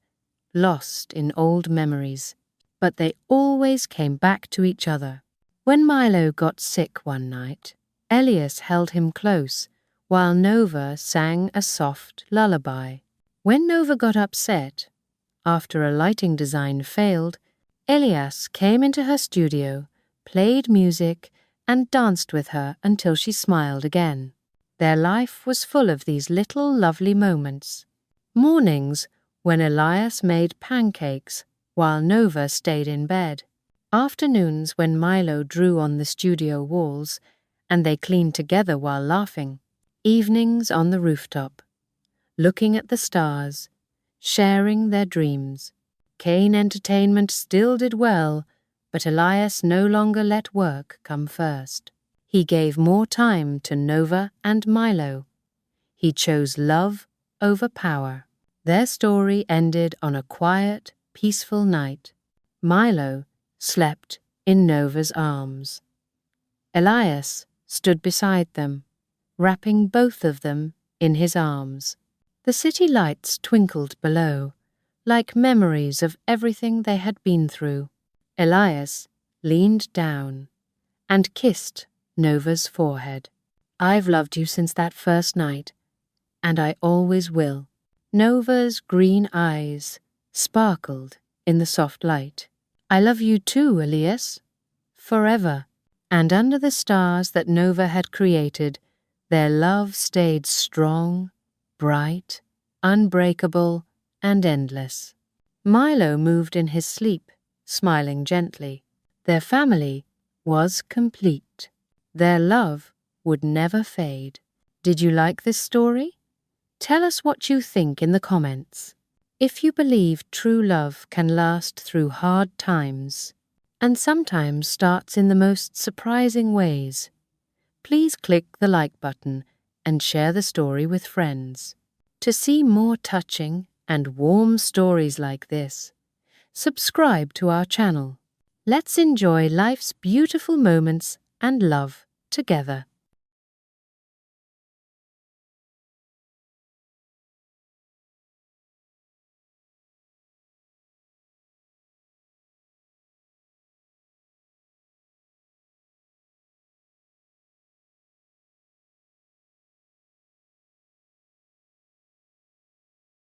lost in old memories. But they always came back to each other. When Milo got sick one night, Elias held him close while Nova sang a soft lullaby. When Nova got upset, after a lighting design failed, Elias came into her studio, played music, and danced with her until she smiled again. Their life was full of these little lovely moments. Mornings when Elias made pancakes while Nova stayed in bed. Afternoons when Milo drew on the studio walls and they cleaned together while laughing. Evenings on the rooftop, looking at the stars, sharing their dreams. Kane Entertainment still did well, but Elias no longer let work come first. He gave more time to Nova and Milo. He chose love over power. Their story ended on a quiet, peaceful night. Milo slept in Nova's arms. Elias stood beside them, wrapping both of them in his arms. The city lights twinkled below, like memories of everything they had been through. Elias leaned down and kissed Nova's forehead. "I've loved you since that first night, and I always will." Nova's green eyes sparkled in the soft light. "I love you too, Elias. Forever." And under the stars that Nova had created, their love stayed strong, bright, unbreakable, and endless. Milo moved in his sleep, smiling gently. Their family was complete. Their love would never fade. Did you like this story? Tell us what you think in the comments. If you believe true love can last through hard times, and sometimes starts in the most surprising ways, please click the like button and share the story with friends. To see more touching and warm stories like this, subscribe to our channel. Let's enjoy life's beautiful moments and love together.